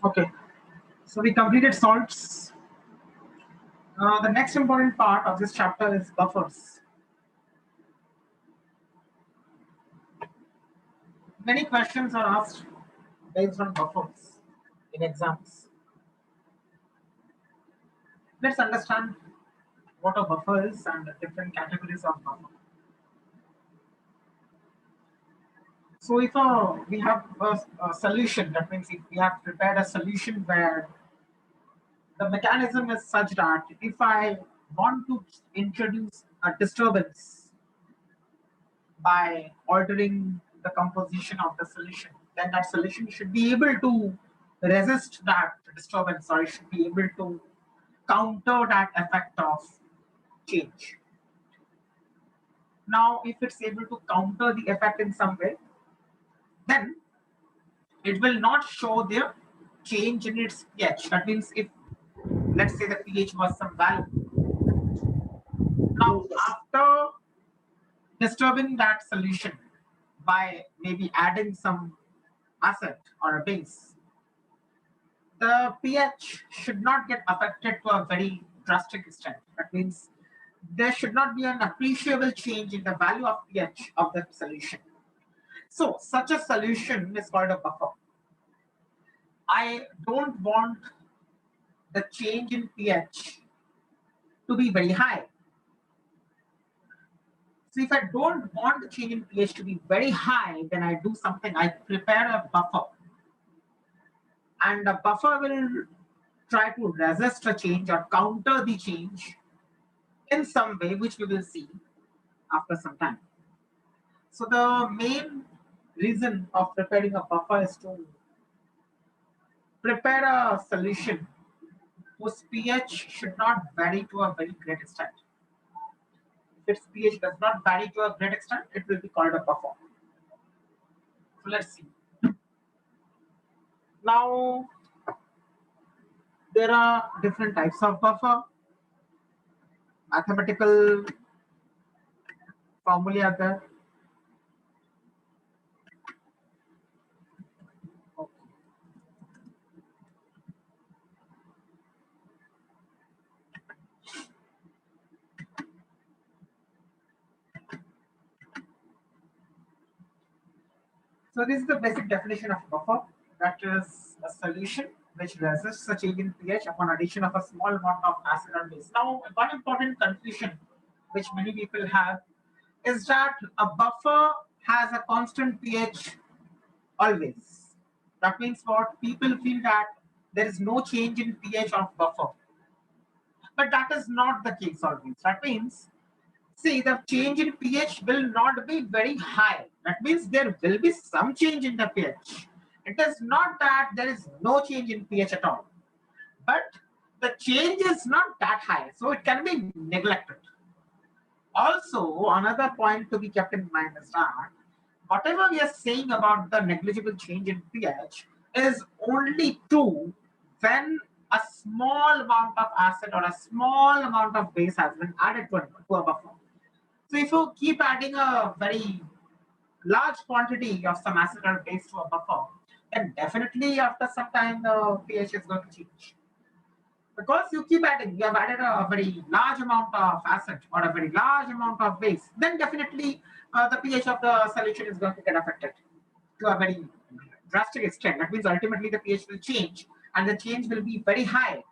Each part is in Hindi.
Okay, so we completed salts. The next important part of this chapter is buffers. Many questions are asked based on buffers in exams. Let's understand what a buffer is and the different categories of buffer. So if we have a solution, that means if we have prepared a solution where the mechanism is such that if I want to introduce a disturbance by altering the composition of the solution, then that solution should be able to resist that disturbance, or it should be able to counter that effect of change. Now, if it's able to counter the effect in some way, then it will not show the change in its pH. That means if, let's say, the pH was some value. Now, after disturbing that solution by maybe adding some acid or a base, the pH should not get affected to a very drastic extent. That means there should not be an appreciable change in the value of pH of the solution. So, such a solution is called a buffer. I don't want the change in pH to be very high. So if I don't want the change in pH to be very high, then I do something. I prepare a buffer. And the buffer will try to resist a change or counter the change in some way, which we will see after some time. So the main reason of preparing a buffer is to prepare a solution whose pH should not vary to a very great extent. If its pH does not vary to a great extent, it will be called a buffer. So let's see. Now, there are different types of buffer. Mathematical formulae are there. Okay. So this is the basic definition of buffer. That is a solution which resists a change in pH upon addition of a small amount of acid or base. Now, one important confusion which many people have is that a buffer has a constant pH always. That means what? People feel that there is no change in pH of buffer. But that is not the case always. That means, see, the change in pH will not be very high. That means there will be some change in the pH. It is not that there is no change in pH at all. But the change is not that high. So it can be neglected. Also, another point to be kept in mind is that whatever we are saying about the negligible change in pH is only true when a small amount of acid or a small amount of base has been added to a buffer. So if you keep adding a very large quantity of some acid or base to a buffer, then definitely after some time the pH is going to change. Because you keep adding, you have added a very large amount of acid or a very large amount of base, then definitely the pH of the solution is going to get affected to a very drastic extent. That means ultimately the pH will change and the change will be very high.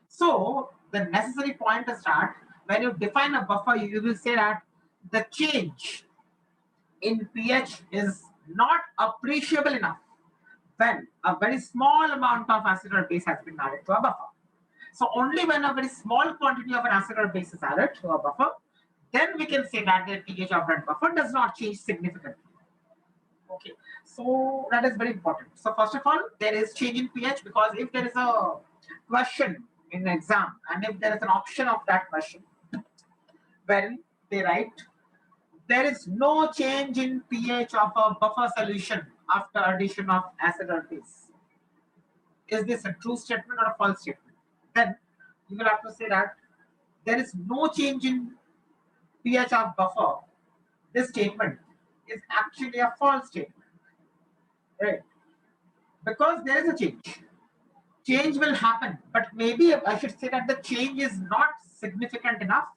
So the necessary point is that when you define a buffer, you will say that the change in pH is not appreciable enough when a very small amount of acid or base has been added to a buffer. So only when a very small quantity of an acid or base is added to a buffer, then we can say that the pH of that buffer does not change significantly. Okay, so that is very important. So first of all, there is change in pH, because if there is a question in the exam and if there is an option of that question wherein they write there is no change in pH of a buffer solution after addition of acid or base, is this a true statement or a false statement? Then you will have to say that there is no change in pH of buffer. This statement is actually a false statement, right? Because there is a change. change will happen, but maybe I should say that the change is not significant enough,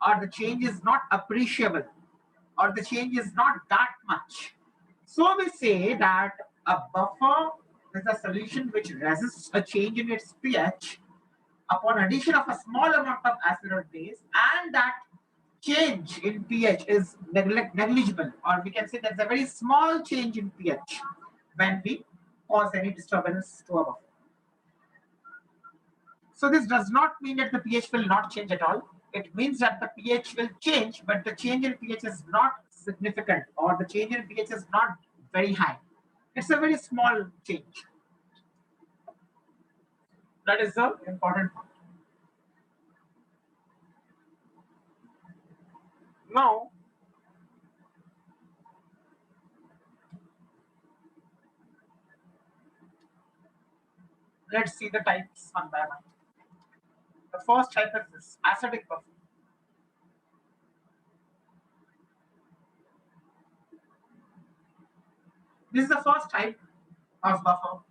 or the change is not appreciable, or the change is not that much. So we say that a buffer is a solution which resists a change in its pH upon addition of a small amount of acid or base, and that change in pH is negligible, or we can say there's a very small change in pH when we cause any disturbance to a buffer. So this does not mean that the pH will not change at all. It means that the pH will change, but the change in pH is not significant, or the change in pH is not very high. It's a very small change. That is the important part. Now, let's see the types one by one. The first type is this acidic buffer. This is the first type of buffer.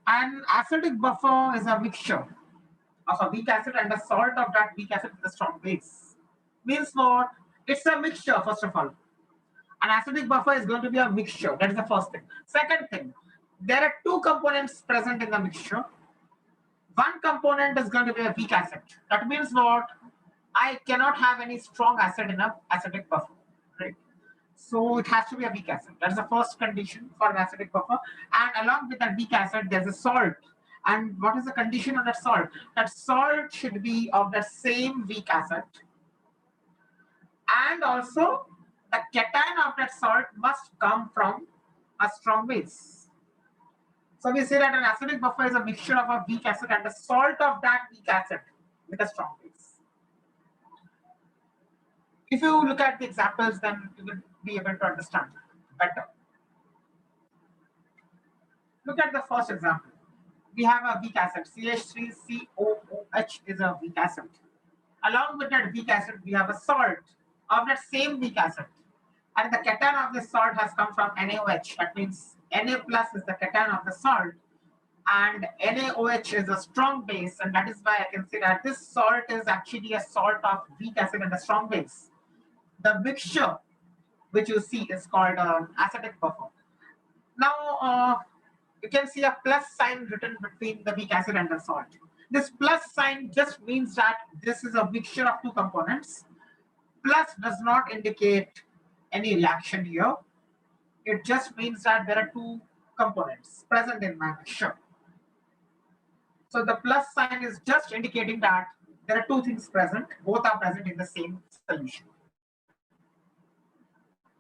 An acidic buffer is a mixture of a weak acid and a salt of that weak acid with a strong base. Means what? It's a mixture, first of all. An acidic buffer is going to be a mixture. That is the first thing. Second thing, there are two components present in the mixture. One component is going to be a weak acid. That means what? I cannot have any strong acid in an acidic buffer. Right? So it has to be a weak acid. That's the first condition for an acidic buffer. And along with that weak acid, there's a salt. And what is the condition of that salt? That salt should be of the same weak acid. And also, the cation of that salt must come from a strong base. So we say that an acidic buffer is a mixture of a weak acid and the salt of that weak acid with a strong base. If you look at the examples, then you will be able to understand better. Look at the first example. We have a weak acid, CH3COOH is a weak acid. Along with that weak acid, we have a salt of that same weak acid. And the cation of this salt has come from NaOH. That means Na plus is the cation of the salt. And NaOH is a strong base. And that is why I can say that this salt is actually a salt of weak acid and a strong base. The mixture which you see is called acidic buffer. Now, you can see a plus sign written between the weak acid and the salt. This plus sign just means that this is a mixture of two components. Plus does not indicate any reaction here. It just means that there are two components present in my mixture. So the plus sign is just indicating that there are two things present. Both are present in the same solution.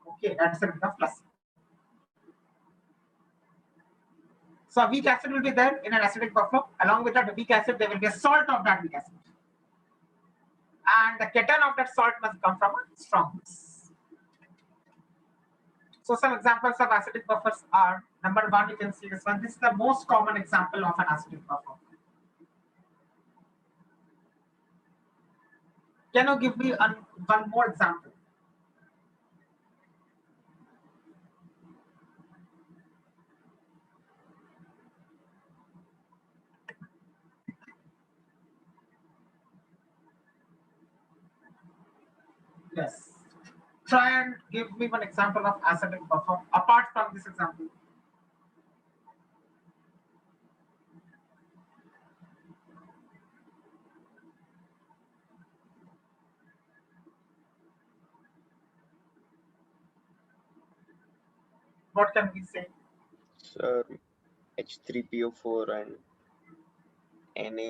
Okay, that's the plus. So a weak acid will be there in an acidic buffer. Along with that weak acid, there will be a salt of that weak acid. And the cation of that salt must come from a strong base. So some examples of acidic buffers are, number one, you can see this one. This is the most common example of an acidic buffer. Can you give me one more example? Yes. Try and give me one example of acidic buffer apart from this example. What can we say? Sir, H3PO4 and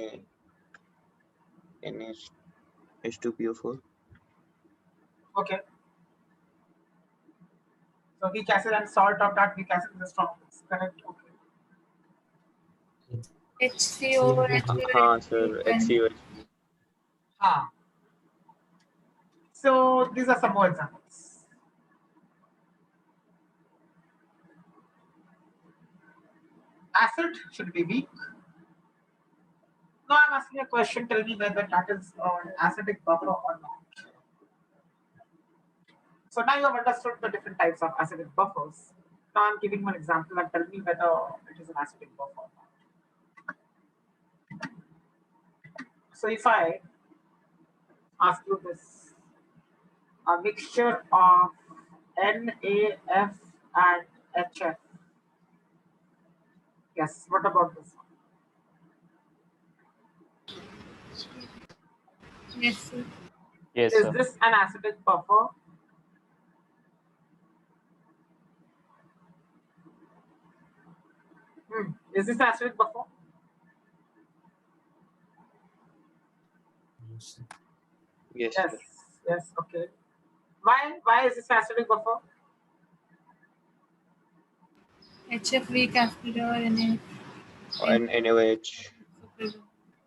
H2PO4. Okay. So weak acid and salt of that weak acid is a strong base. Correct. Okay. HCO, हाँ sir, HCO. Ah. So these are some more examples. Acid should be weak. Now I'm asking a question. Tell me whether that is an acidic buffer or not. So now you have understood the different types of acidic buffers. Now I'm giving one example and tell me whether it is an acidic buffer or not. So if I ask you this, a mixture of NaF and HF. Yes, what about this one? Yes, sir. Yes, Is sir. this an acidic buffer? Is this an acidic buffer? Yes, Yes, sir. yes, okay. Why is this an acidic buffer? HF weak acid or NaF. And NaOH.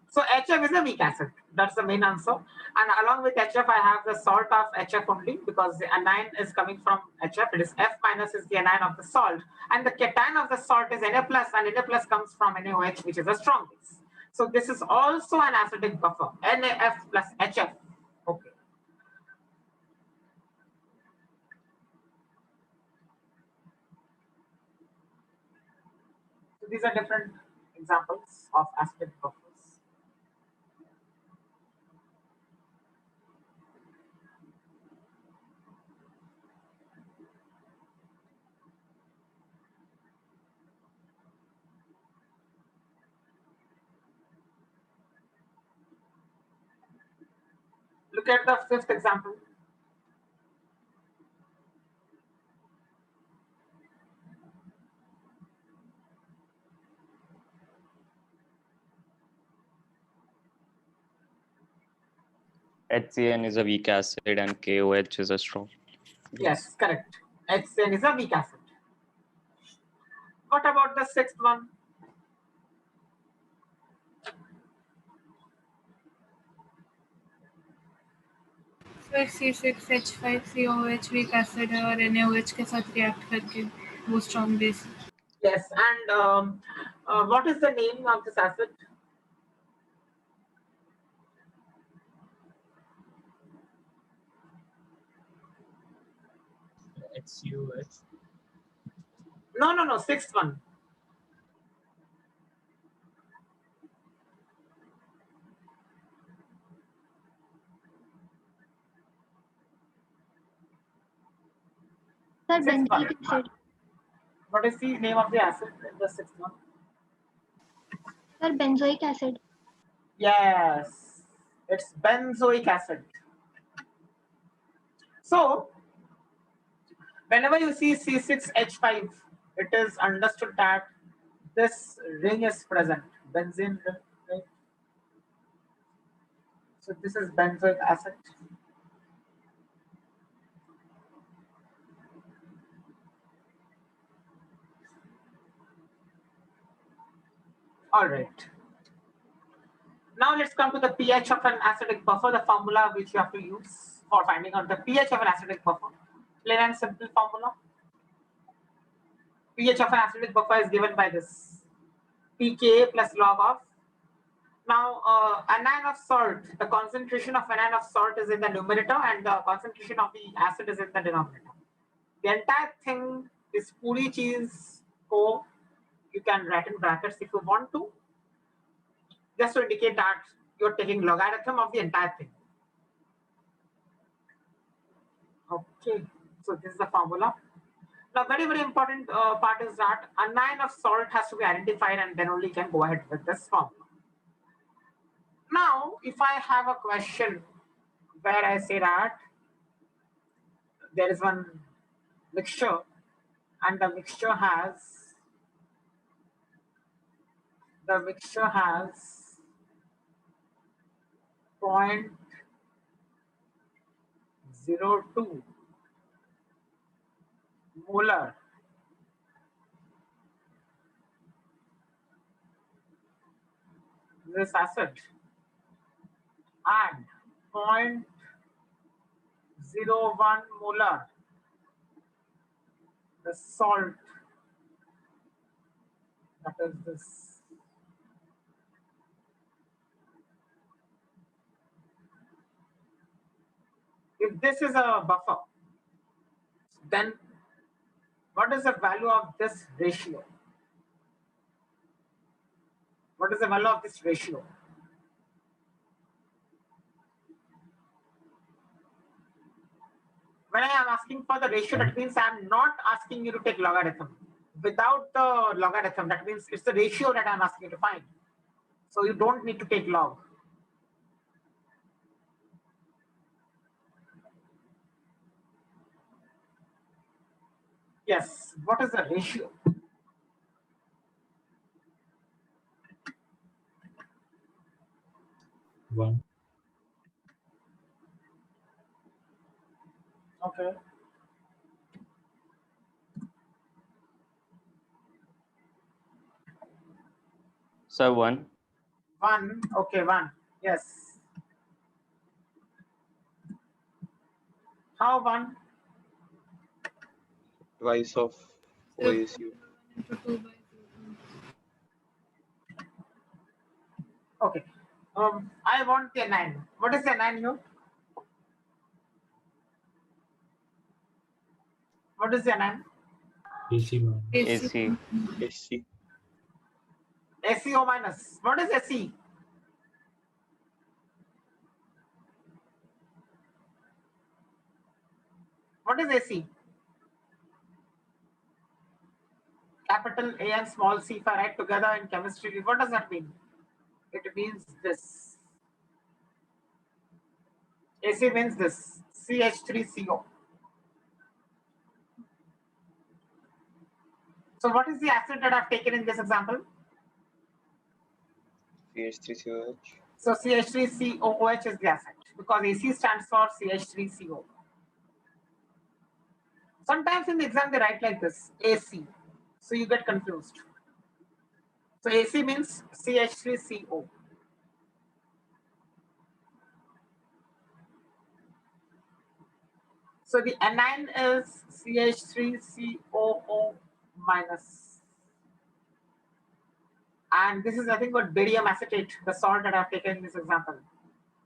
So HF is a weak acid. That's the main answer. And along with HF, I have the salt of HF only because the anion is coming from HF. It is F minus is the anion of the salt. And the cation of the salt is Na plus, and Na plus comes from NaOH, which is a strong base. So this is also an acidic buffer, NaF plus HF. Okay. So these are different examples of acidic buffers. Look at the fifth example. HCN is a weak acid and KOH is a strong. Yes, correct. HCN is a weak acid. What about the sixth one? फिर C6H5COH weak acid है और NaOH के साथ react करके वो strong base है. Yes, and what is the name of this acid? HCOH. No, sixth one. Sir, Sixth one. benzoic acid. What is the name of the acid in the sixth one? Sir, benzoic acid. Yes, it's benzoic acid. So, whenever you see C6H5, it is understood that this ring is present, benzene ring, right? So this is benzoic acid. All right. Now let's come to the pH of an acidic buffer, the formula which you have to use for finding out the pH of an acidic buffer. Plain and simple formula. pH of an acidic buffer is given by this pKa plus log of. Now, anion of salt, the concentration of anion of salt is in the numerator and the concentration of the acid is in the denominator. The entire thing is puri cheese co. You can write in brackets if you want to, just to indicate that you're taking logarithm of the entire thing. Okay, so this is the formula. Now, very important part is that anion of salt has to be identified and then only can go ahead with this formula. Now, if I have a question where I say that there is one mixture and the mixture has 0.02 molar this acid and 0.01 molar the salt, that is this. If this is a buffer, then What is the value of this ratio? What is the value of this ratio? When I am asking for the ratio, that means I am not asking you to take logarithm. Without the logarithm, that means it's the ratio that I am asking you to find. So you don't need to take log. Yes, what is the ratio? One. Okay. Sir, 1. 1. Okay, 1. Yes. How 1? Twice of OASU. Into 2 by 2. Okay. I want the 9. What is the 9 here? What is the 9? AC minus. AC. AC. SEO minus. What is SE? What is AC? Capital A and small c if I write together in chemistry. What does that mean? It means this. AC means this. CH3CO. So what is the acid that I've taken in this example? CH3COH. So CH3COOH is the acid because AC stands for CH3CO. Sometimes in the exam they write like this, AC. So you get confused. So AC means CH3CO. So the anion is CH3COO minus. And this is nothing but barium acetate, the salt that I've taken in this example.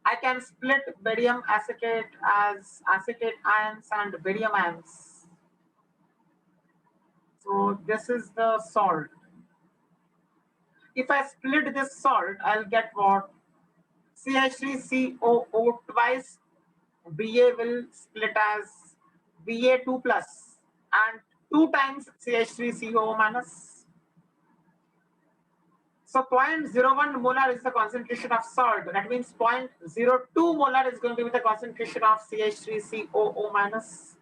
I can split barium acetate as acetate ions and barium ions. So this is the salt. If I split this salt, I'll get what? CH3COO twice. Ba will split as Ba2 plus and 2 times CH3COO minus. So 0.01 molar is the concentration of salt. That means 0.02 molar is going to be the concentration of CH3COO minus.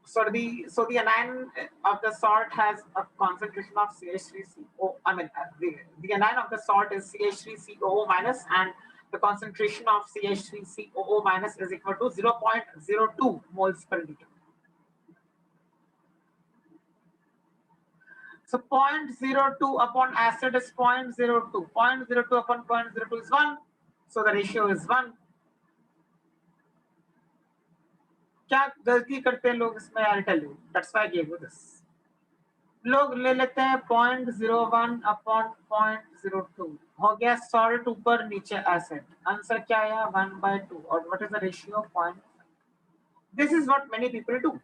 So the anion of the salt has a concentration of CH3CO. I mean, the anion of the salt is CH3COO minus, and the concentration of CH3COO minus is equal to 0.02 moles per liter. So 0.02 upon acid is 0.02. 0.02 upon 0.02 is 1. So the ratio is 1. क्या गलती करते हैं लोग इसमें? I'll tell you. That's why I gave you this. लोग ले लेते हैं 0.01 upon 0.02. हो गया salt ऊपर नीचे acid. आंसर क्या आया? 1/2. और what is the ratio? 0.5. This is what many people do.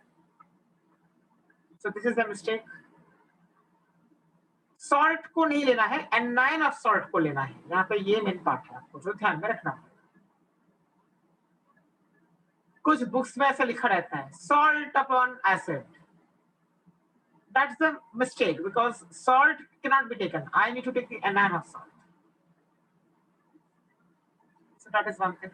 So this is the mistake. Salt को नहीं लेना है, anion of salt को लेना है. यहाँ पे ये मेन पार्ट है, आपको जो ध्यान में रखना है. कुछ बुक्स में ऐसा लिखा रहता है salt upon acid. That's the mistake because salt cannot be taken. I need to take the anion of salt. So that is one thing.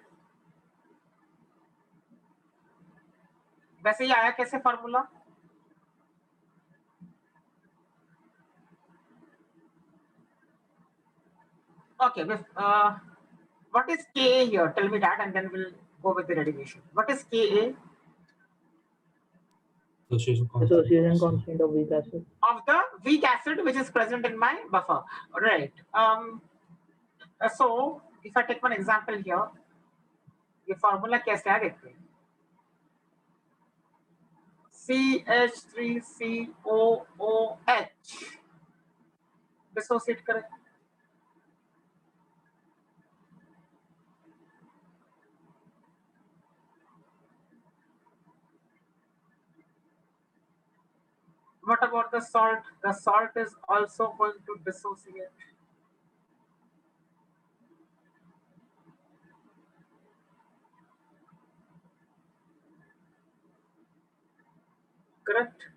वैसे ये आया कैसे formula? Okay, what is Ka here? Tell me that, and then we'll go with the derivation. What is Ka? Association constant of weak acid. Of the weak acid which is present in my buffer. Right. So if I take one example here, ये formula कैसे आ देखते हैं? CH3COOH dissociate करें. What about the salt? The salt is also going to dissociate. Correct?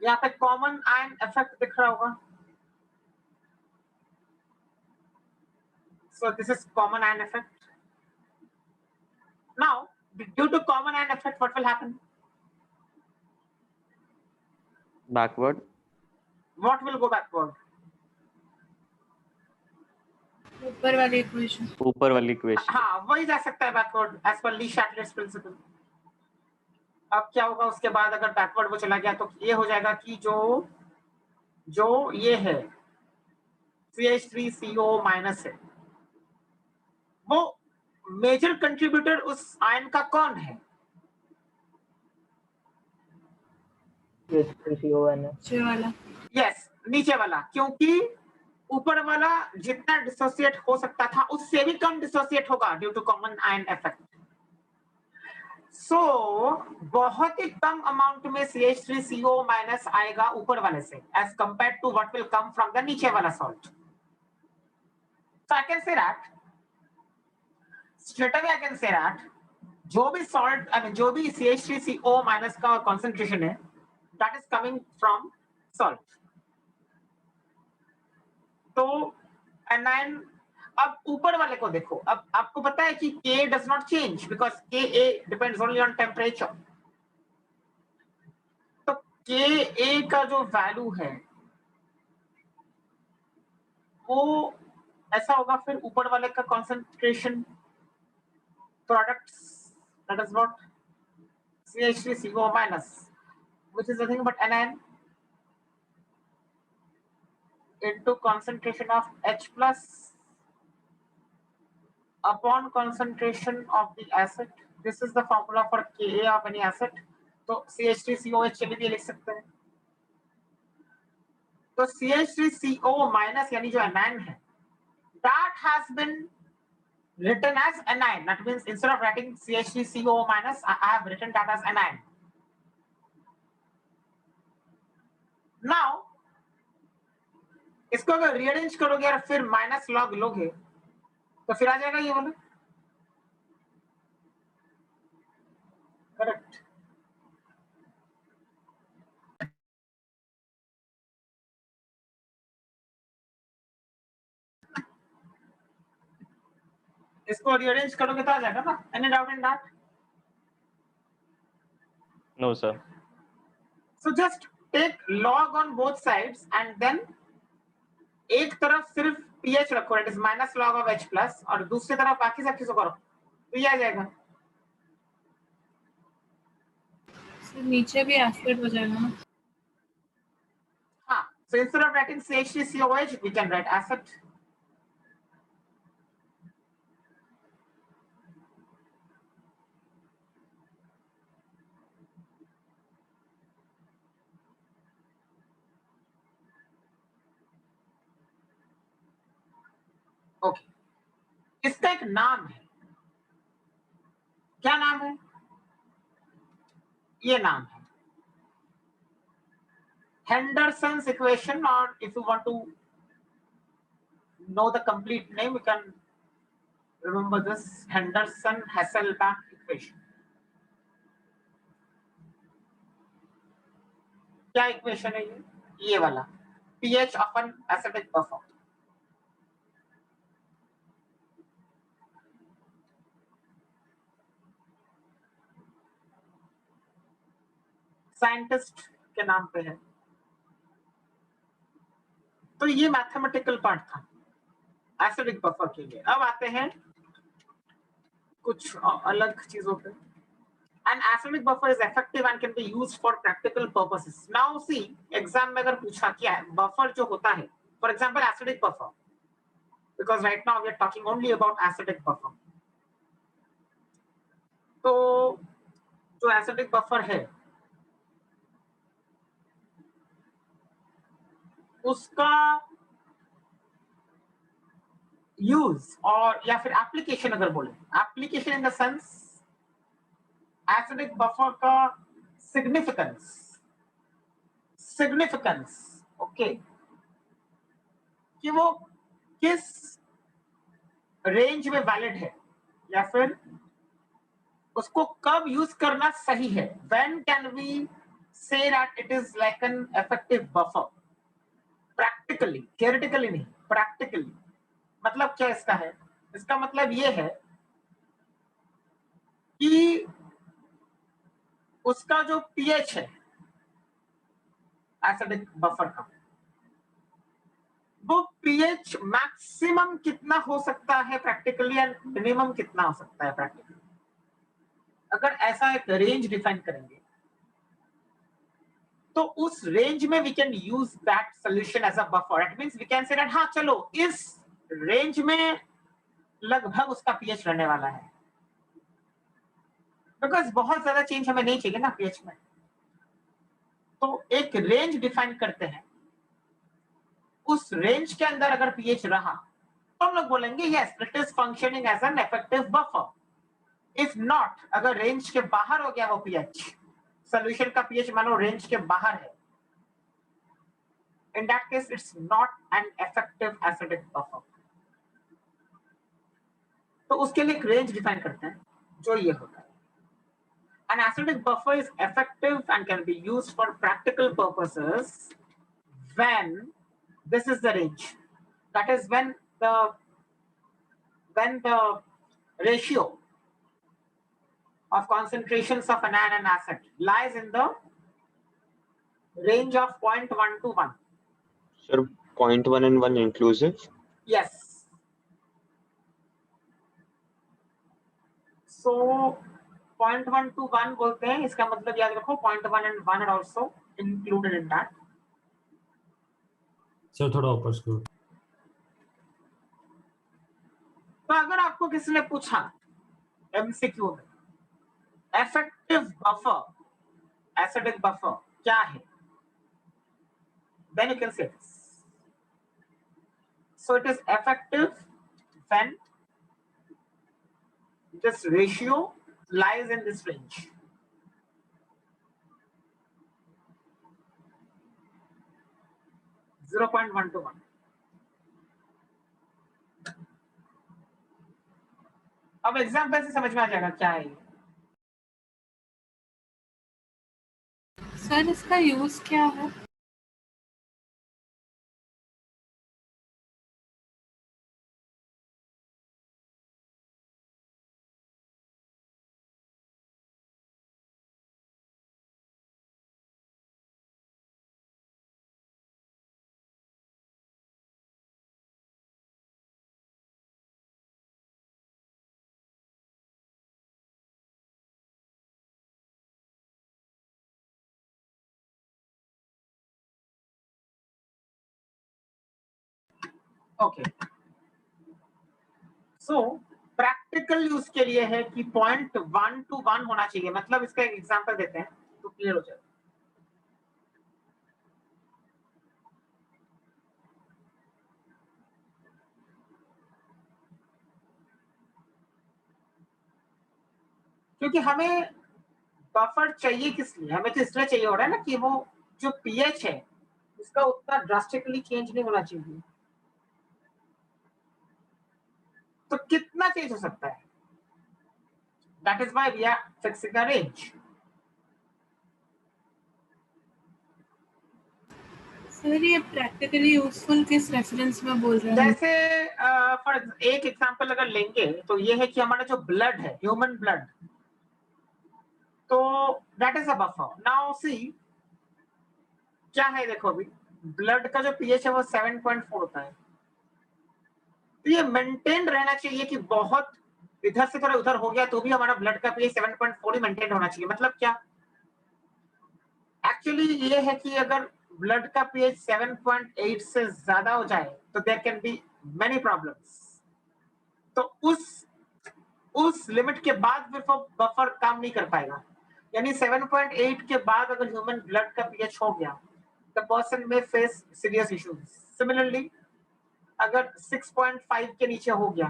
यहाँ पे कॉमन आयन इफेक्ट दिख रहा होगा. So this is common ion effect. Now, due to common ion effect, what will happen? Backward. What will go backward? ऊपर वाली इक्वेशन. ऊपर वाली इक्वेशन. हाँ, वही जा सकता है बैकवर्ड एज पर ली शैटलेट्स प्रिंसिपल. अब क्या होगा उसके बाद अगर बैकवर्ड वो चला गया तो ये हो जाएगा कि जो ये है CH3CO माइनस है, वो मेजर कंट्रीब्यूटर उस आयन का कौन है? नीचे वाला. यस, नीचे वाला, क्योंकि ऊपर वाला जितना डिसोसिएट हो सकता था उससे भी कम डिसोसिएट होगा due to common ion effect. So बहुत ही कम अमाउंट में CH3CO माइनस आएगा ऊपर वाले से as compared to what will come from the नीचे वाला salt. So I can say that straight away I can say that जो भी सॉल्ट आई मीन जो भी CH3CO माइनस का कंसंट्रेशन है that is coming from salt. तो एनायन अब ऊपर वाले को देखो. अब आपको पता है कि K does not change because Ka depends only on temperature. तो Ka का जो वैल्यू है वो ऐसा होगा फिर ऊपर वाले का concentration products that is what CH3CO minus which is nothing but anion into concentration of H plus upon concentration of the acid. This is the formula for Ka of any acid. तो CH3COH के लिए लिख सकते हैं. तो CH3CO minus यानी जो anion है that has been written as anion. That means instead of writing CH3CO minus I have written that as anion. Now इसको अगर रीअरेंज करोगे और फिर माइनस लॉग लोगे तो फिर आ जाएगा ये वाला. करेक्ट. इसको रीअरेंज करोगे तो आ जाएगा ना. Any doubt in that? No, sir. So just take log on both sides and then एक तरफ सिर्फ pH रखो, it is minus log of H plus, और दूसरी तरफ बाकी सब चीजों को रखो तो ये आ जाएगा. नीचे भी एसिड हो जाएगा ना. हाँ, so instead of writing CH3COH we can write acid. Okay, इसका एक नाम है. क्या नाम है? ये नाम है Henderson's equation, or if you want to know the complete name, you can remember this Henderson-Hasselbalch equation. क्या इक्वेशन है ये वाला pH of an acidic buffer. Scientist के नाम पे है. तो ये मैथमेटिकल पार्ट था एसिडिक बफर के लिए. अब आते हैं कुछ अलग चीजों पे. An acidic buffer is effective and can be used for practical purposes. Now see, exam में अगर पूछा क्या है बफर जो होता है, for example acidic buffer, because right now we are talking only about acidic buffer. तो जो acidic buffer है उसका यूज और या फिर एप्लीकेशन अगर बोले, application in the sense acidic buffer का सिग्निफिकेंस ओके, कि वो किस रेंज में वैलिड है या फिर उसको कब यूज करना सही है. When can we say that it is like an effective buffer? Practically, theoretically नहीं, प्रैक्टिकली. मतलब क्या इसका है? इसका मतलब ये है कि उसका जो पीएच है एसिडिक बफर का, वो पीएच मैक्सिमम कितना हो सकता है प्रैक्टिकली एंड मिनिमम कितना हो सकता है प्रैक्टिकली. अगर ऐसा एक रेंज डिफाइन करेंगे तो उस रेंज में we can use that solution as a buffer. It means we can say that हाँ चलो इस रेंज में लगभग उसका पीएच रहने वाला है, बिकॉज बहुत ज्यादा चेंज हमें नहीं चाहिए ना पीएच में. तो एक रेंज डिफाइन करते हैं, उस रेंज के अंदर अगर पीएच रहा तो हम लोग बोलेंगे yes it is functioning as an effective buffer. If not, अगर रेंज के बाहर हो गया वो पीएच, सॉल्यूशन का पीएच मानो रेंज के बाहर है, in that case it's not an effective acidic buffer. तो उसके लिए एक रेंज डिफाइन करते हैं जो ये होता है. An acidic buffer is effective and can be used for practical purposes when this is the range. That is when the ratio of concentrations of an ion and acid lies in the range of 0.1 to 1. Sir, 0.1 and 1 inclusive? Yes. So 0.1 to 1 बोलते हैं, इसका मतलब याद रखो 0.1 and 1 are also included in that. Sir थोड़ा ऊपर स्क्रॉल. तो अगर आपको किसी ने पूछा एमसीक्यू में इफेक्टिव बफर एसिडिक बफर क्या है, then you can say this. So it is effective when this ratio lies in this range. Zero 0.1 to 1. अब एग्जाम्पल से समझ में आ जाएगा क्या है. सर इसका यूज क्या है? ओके, सो प्रैक्टिकल यूज के लिए है कि 0.1 to 1 होना चाहिए. मतलब इसका एक एग्जांपल देते हैं तो क्लियर हो जाएगा. क्योंकि हमें बफर चाहिए किस लिए, हमें तो इसलिए चाहिए हो रहा है ना कि वो जो पीएच है उसका उतना ड्रास्टिकली चेंज नहीं होना चाहिए. तो कितना चेंज हो सकता है, that is why we are fixing a range. Sir ये प्रैक्टिकली यूजफुल किस रेफरेंस में बोल रहे हैं? जैसे फॉर एक एग्जांपल अगर लेंगे तो ये है कि हमारा जो ब्लड है, ह्यूमन ब्लड, तो that is a buffer. Now see क्या है, देखो अभी ब्लड का जो पीएच है वो 7.4 होता है. तो ये मेंटेन रहना चाहिए कि बहुत इधर से थोड़ा उधर हो गया तो भी हमारा ब्लड का पीएच 7.4 ही मेंटेन होना चाहिए. मतलब क्या, एक्चुअली ये है कि अगर ब्लड का पीएच 7.8 से ज्यादा हो जाए तो there can be many problems. तो उस लिमिट के बाद फिर वो बफर काम नहीं कर पाएगा. यानी 7.8 के बाद अगर ह्यूमन ब्लड का पीएच हो गया द पर्सन में फेस सीरियस इश्यूज. सिमिलरली अगर 6.5 के नीचे हो गया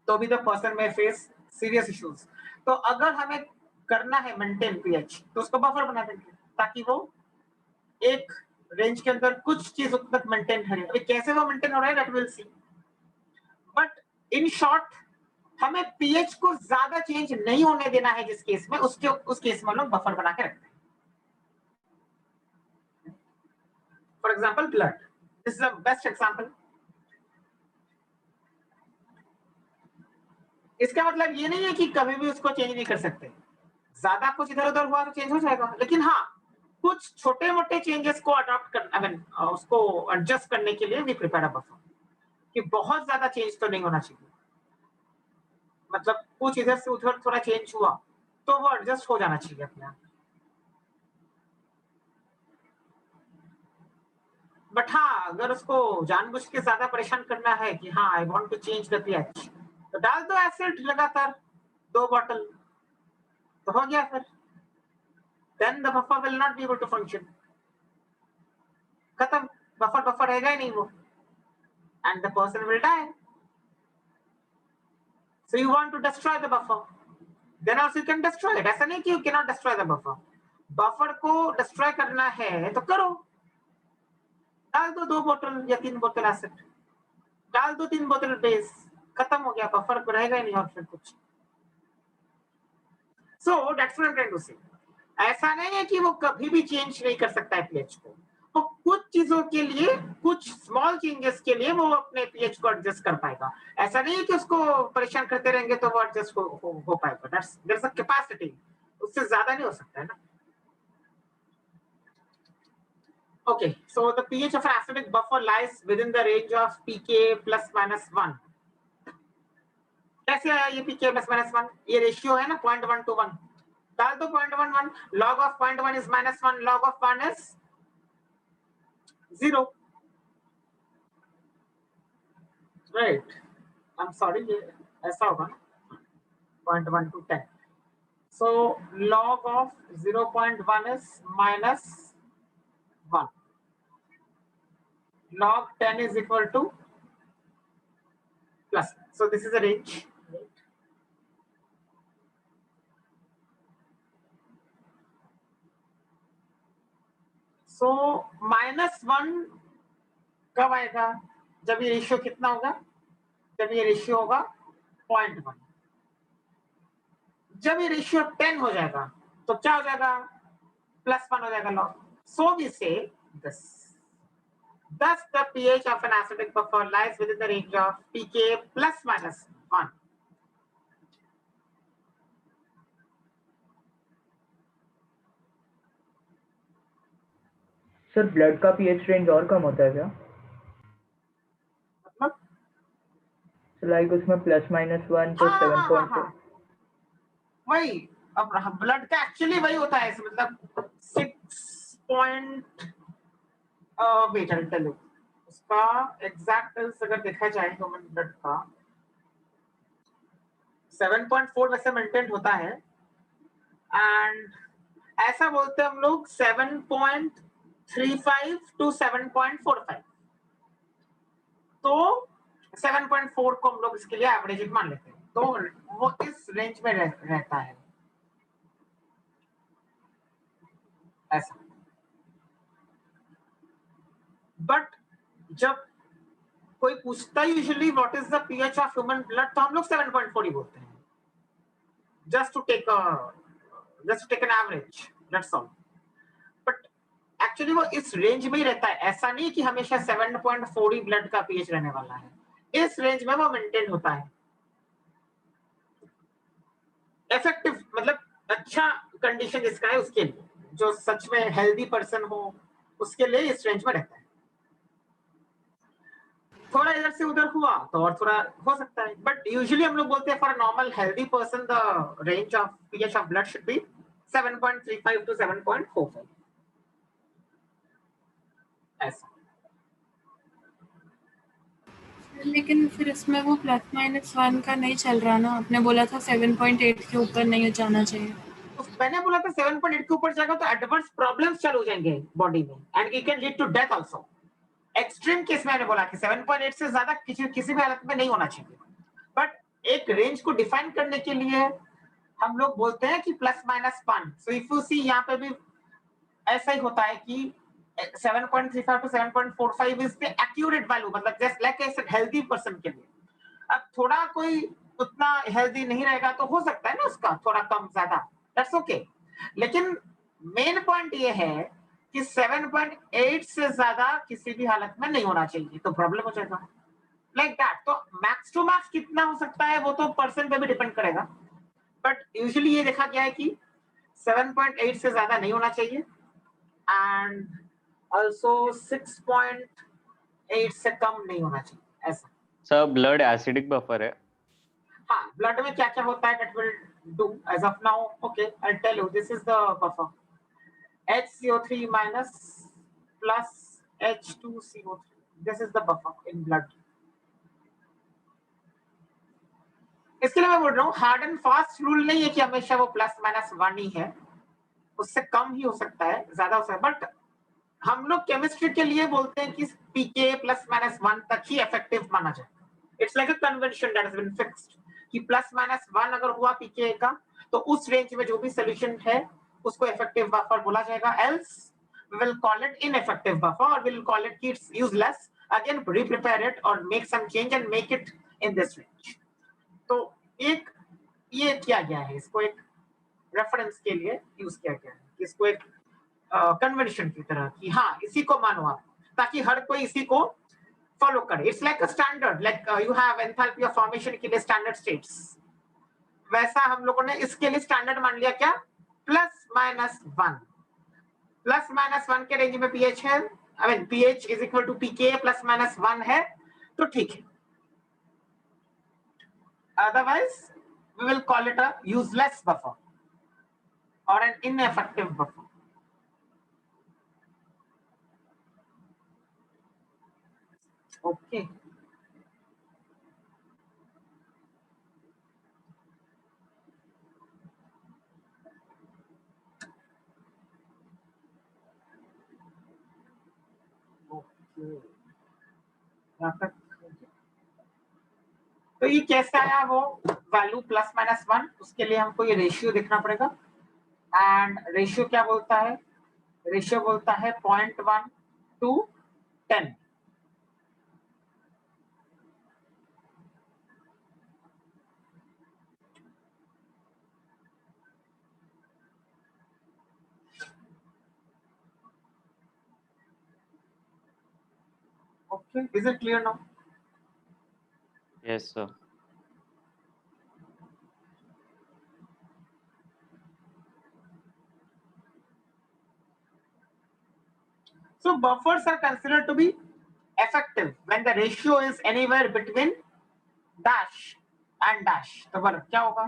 तो भी द पर्सन में फेस सीरियस इश्यूज. तो अगर हमें करना है मेंटेन पीएच, तो उसको बफर बना देंगे ताकि वो एक रेंज के अंदर कुछ चीज तक मेंटेन रहे। अभी कैसे वो मेंटेन हो रहा है that will see, but in short हमें पीएच को ज्यादा चेंज नहीं होने देना है जिस केस में, उस केस में लोग बफर बना के रखते हैं। For example blood, this is the best example. इसका मतलब ये नहीं है कि कभी भी उसको चेंज नहीं कर सकते, ज्यादा कुछ इधर उधर हुआ तो चेंज हो जाएगा, लेकिन हाँ कुछ छोटे मोटे चेंजेस को अडॉप्ट करना, उसको एडजस्ट करने के लिए वी प्रिपेयर अ बफर, कि बहुत ज्यादा चेंज तो नहीं होना चाहिए, मतलब कुछ इधर से उधर थोड़ा चेंज हुआ तो वो एडजस्ट हो जाना चाहिए अपने आप। बट हाँ अगर उसको जानबूझ के ज्यादा परेशान करना है कि हाँ I want to change the pH, तो डाल दो एसिड लगातार 2 बॉटल, तो हो गया फिर, then the buffer will not be able to function, खत्म, बफर रहेगा ही नहीं वो, and the person will die. So you want to destroy the buffer, then also you can destroy it. ऐसा नहीं कि you cannot destroy the buffer, buffer को डिस्ट्रॉय करना है तो करो, डाल दो 2 बोतल या 3 बोतल एसिड, डाल दो 3 बोतल बेस, खत्म हो गया, बफर को रहेगा ही नहीं और फिर कुछ। So that's what I'm trying to say. ऐसा नहीं है कि वो कभी भी चेंज नहीं कर सकता है पीएच को, वो कुछ चीजों के लिए, कुछ स्मॉल चेंजेस के लिए वो अपने पीएच को एडजस्ट कर पाएगा। ऐसा नहीं है कि उसको परेशान करते रहेंगे तो वो एडजस्ट हो पाएगा। There's a capacity, उससे ज्यादा नहीं हो सकता है ना। Okay, so the pH of an acidic buffer lies within the range of pK plus minus 1. कैसे आया ये pK plus minus 1? ये रेशियो है ना 0.1 to 1, डाल दो 0.11, log of 0.1 is -1, log of 1 is 0, right? I'm sorry, ये ऐसा होगा 0.1 to 10, so log of 0.1 is -1, log 10 is equal to plus, so this is a range. So -1 कब आएगा? जब ये रेशियो कितना होगा? जब ये रेशियो होगा 0.1। जब ये रेशियो 10 हो जाएगा तो क्या हो जाएगा? +1 हो जाएगा log. So we say this. Thus the pH of an acidic buffer lies within the range of pK plus minus 1. Sir blood का पीएच रेंज और कम होता है क्या? मतलब लाइक उसमें +-1 तो 7.4, वही अब ब्लड का एक्चुअली वही होता है, मतलब 6 वेट आई टेल यू उसका एग्जैक्ट अगर देखा जाए ह्यूमन ब्लड का 7.4 वैसे मेंटेन होता है, एंड ऐसा बोलते हैं हम लोग 7.35 to 7.45, तो 7.4 को हम लोग इसके लिए एवरेज मान लेते हैं, तो वो इस रेंज में रहता है ऐसा। बट जब कोई पूछता है usually what is the pH of human blood, तो हम लोग 7.4 ही बोलते हैं, just to take an average, that's all. But actually वो इस रेंज में ही रहता है, ऐसा नहीं कि हमेशा 7.4 ही ब्लड का पीएच रहने वाला है, इस रेंज में वो मेंटेन होता है। इफेक्टिव मतलब अच्छा कंडीशन जिसका है उसके लिए, जो सच में हेल्दी पर्सन हो उसके लिए इस रेंज में रहता है। थोड़ा इधर से उधर हुआ तो और थोड़ा हो सकता है, बट यूजुअली हम लोग बोलते हैं for a normal healthy person the range of pH of blood should be 7.35 to 7.45 ऐसा। लेकिन फिर इसमें वो +-1 का नहीं चल रहा ना, आपने बोला था 7.8 के ऊपर नहीं जाना चाहिए। तो मैंने बोला था 7.8 के ऊपर जाएगा तो एडवर्स प्रॉब्लम्स चालू हो जाएंगे बॉडी में, and it can lead to death also. Extreme case में मैंने बोला कि 7.8 से ज्यादा किसी भी हालत में नहीं होना चाहिए, बट एक रेंज को डिफाइन करने के लिए हम लोग बोलते हैं कि +-1. सो इफ यू सी यहाँ पे भी ऐसा ही होता है कि 7.35 to 7.45 is the accurate value, मतलब just like a healthy person के लिए. अब थोड़ा कोई उतना हेल्दी नहीं रहेगा तो हो सकता है ना उसका थोड़ा कम ज्यादा, दैट्स ओके. लेकिन मेन पॉइंट ये है कि 7.8 से ज्यादा किसी भी हालत में नहीं होना चाहिए, तो प्रॉब्लम हो जाएगा लाइक दैट. तो मैक्स टू मैक्स कितना हो सकता है वो तो पर्सन पे भी डिपेंड करेगा, बट यूजुअली ये देखा गया है कि 7.8 से ज्यादा नहीं होना चाहिए एंड ऑल्सो 6.8 से कम नहीं होना चाहिए ऐसा. सर ब्लड एसिडिक बफर है. हाँ, ब्लड में क्या क्या होता है that will do as of now. Okay, I'll tell you. This is the buffer. HCO3 minus plus H2CO3. This is the buffer in blood. इसके लिए मैं बोल रहा हूँ हार्ड एंड फास्ट रूल नहीं है कि हमेशा वो +-1 ही है, उससे कम ही हो सकता है, ज्यादा हो सकता है, बट हम लोग केमिस्ट्री के लिए बोलते हैं कि पीके +-1 तक ही इफेक्टिव माना जाए. It's like a convention that has been fixed कि +-1 अगर हुआ पीके का तो उस रेंज में जो भी सॉल्यूशन है उसको इफेक्टिव बफर बोला जाएगा, else we will call it ineffective buffer और we will call it it's useless, again reprepare it और make some change and make it in this range. तो एक ये किया गया है, इसको एक रेफरेंस के लिए यूज किया गया है, इसको एक कन्वेंशन की तरह कि हाँ इसी को मानो आप, ताकि हर कोई इसी को फॉलो करे. It's like a standard, like you have enthalpy of formation के लिए स्टैंडर्ड स्टेट्स, वैसा हम लोगों ने इसके लिए स्टैंडर्ड मान लिया क्या, +-1. +-1 के रेंज में पीएच है, I mean pH is equal to pK +-1 है, तो ठीक है. Otherwise, we will call it a useless buffer or an ineffective buffer. Okay. Okay. यहाँ तक तो ये कैसे आया वो वैल्यू +-1, उसके लिए हमको ये रेशियो देखना पड़ेगा. एंड रेशियो क्या बोलता है, रेशियो बोलता है 0.1 to 10. Okay, is it clear now? Yes sir. So buffers are considered to be effective when the ratio is anywhere between dash and dash. तो बर क्या होगा,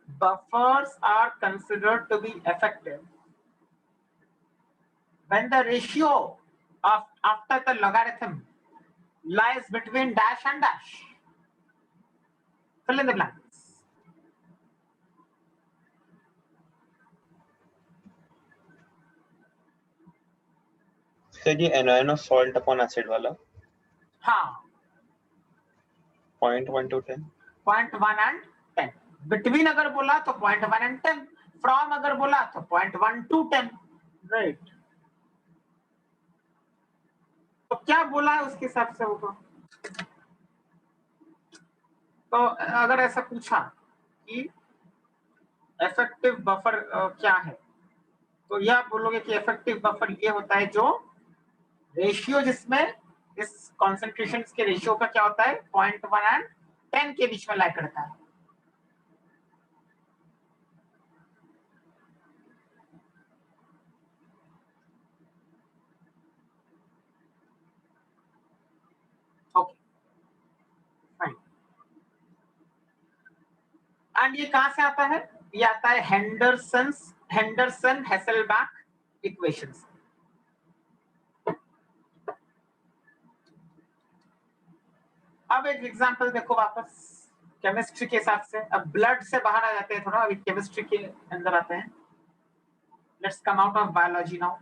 buffers are considered to be effective when the ratio of after the logarithm lies between dash and dash. Fill in the blanks. Sir ये एनआईएन ऑफ सॉल्ट अपॉन एसिड वाला हाँ 0.1 to 10. 0.1 and 10. Between अगर बोला तो 0.1 and 10. From अगर बोला तो 0.1 to 10. Right. तो क्या बोला है उसके हिसाब से होगा. तो अगर ऐसा पूछा कि इफेक्टिव बफर क्या है, तो यह बोलोगे कि इफेक्टिव बफर ये होता है जो रेशियो जिसमें इस कॉन्सेंट्रेशन के रेशियो का क्या होता है 0.1 एंड 10 के बीच में लाई करता है. Okay fine. एंड ये कहां से आता है, ये आता है हेंडरसन हेसेलबैक इक्वेशन से. अब एक एग्जांपल देखो वापस केमिस्ट्री के हिसाब से, अब ब्लड से बाहर आ जाते हैं थोड़ा, अभी केमिस्ट्री के अंदर आते हैं. Let's come out of biology now.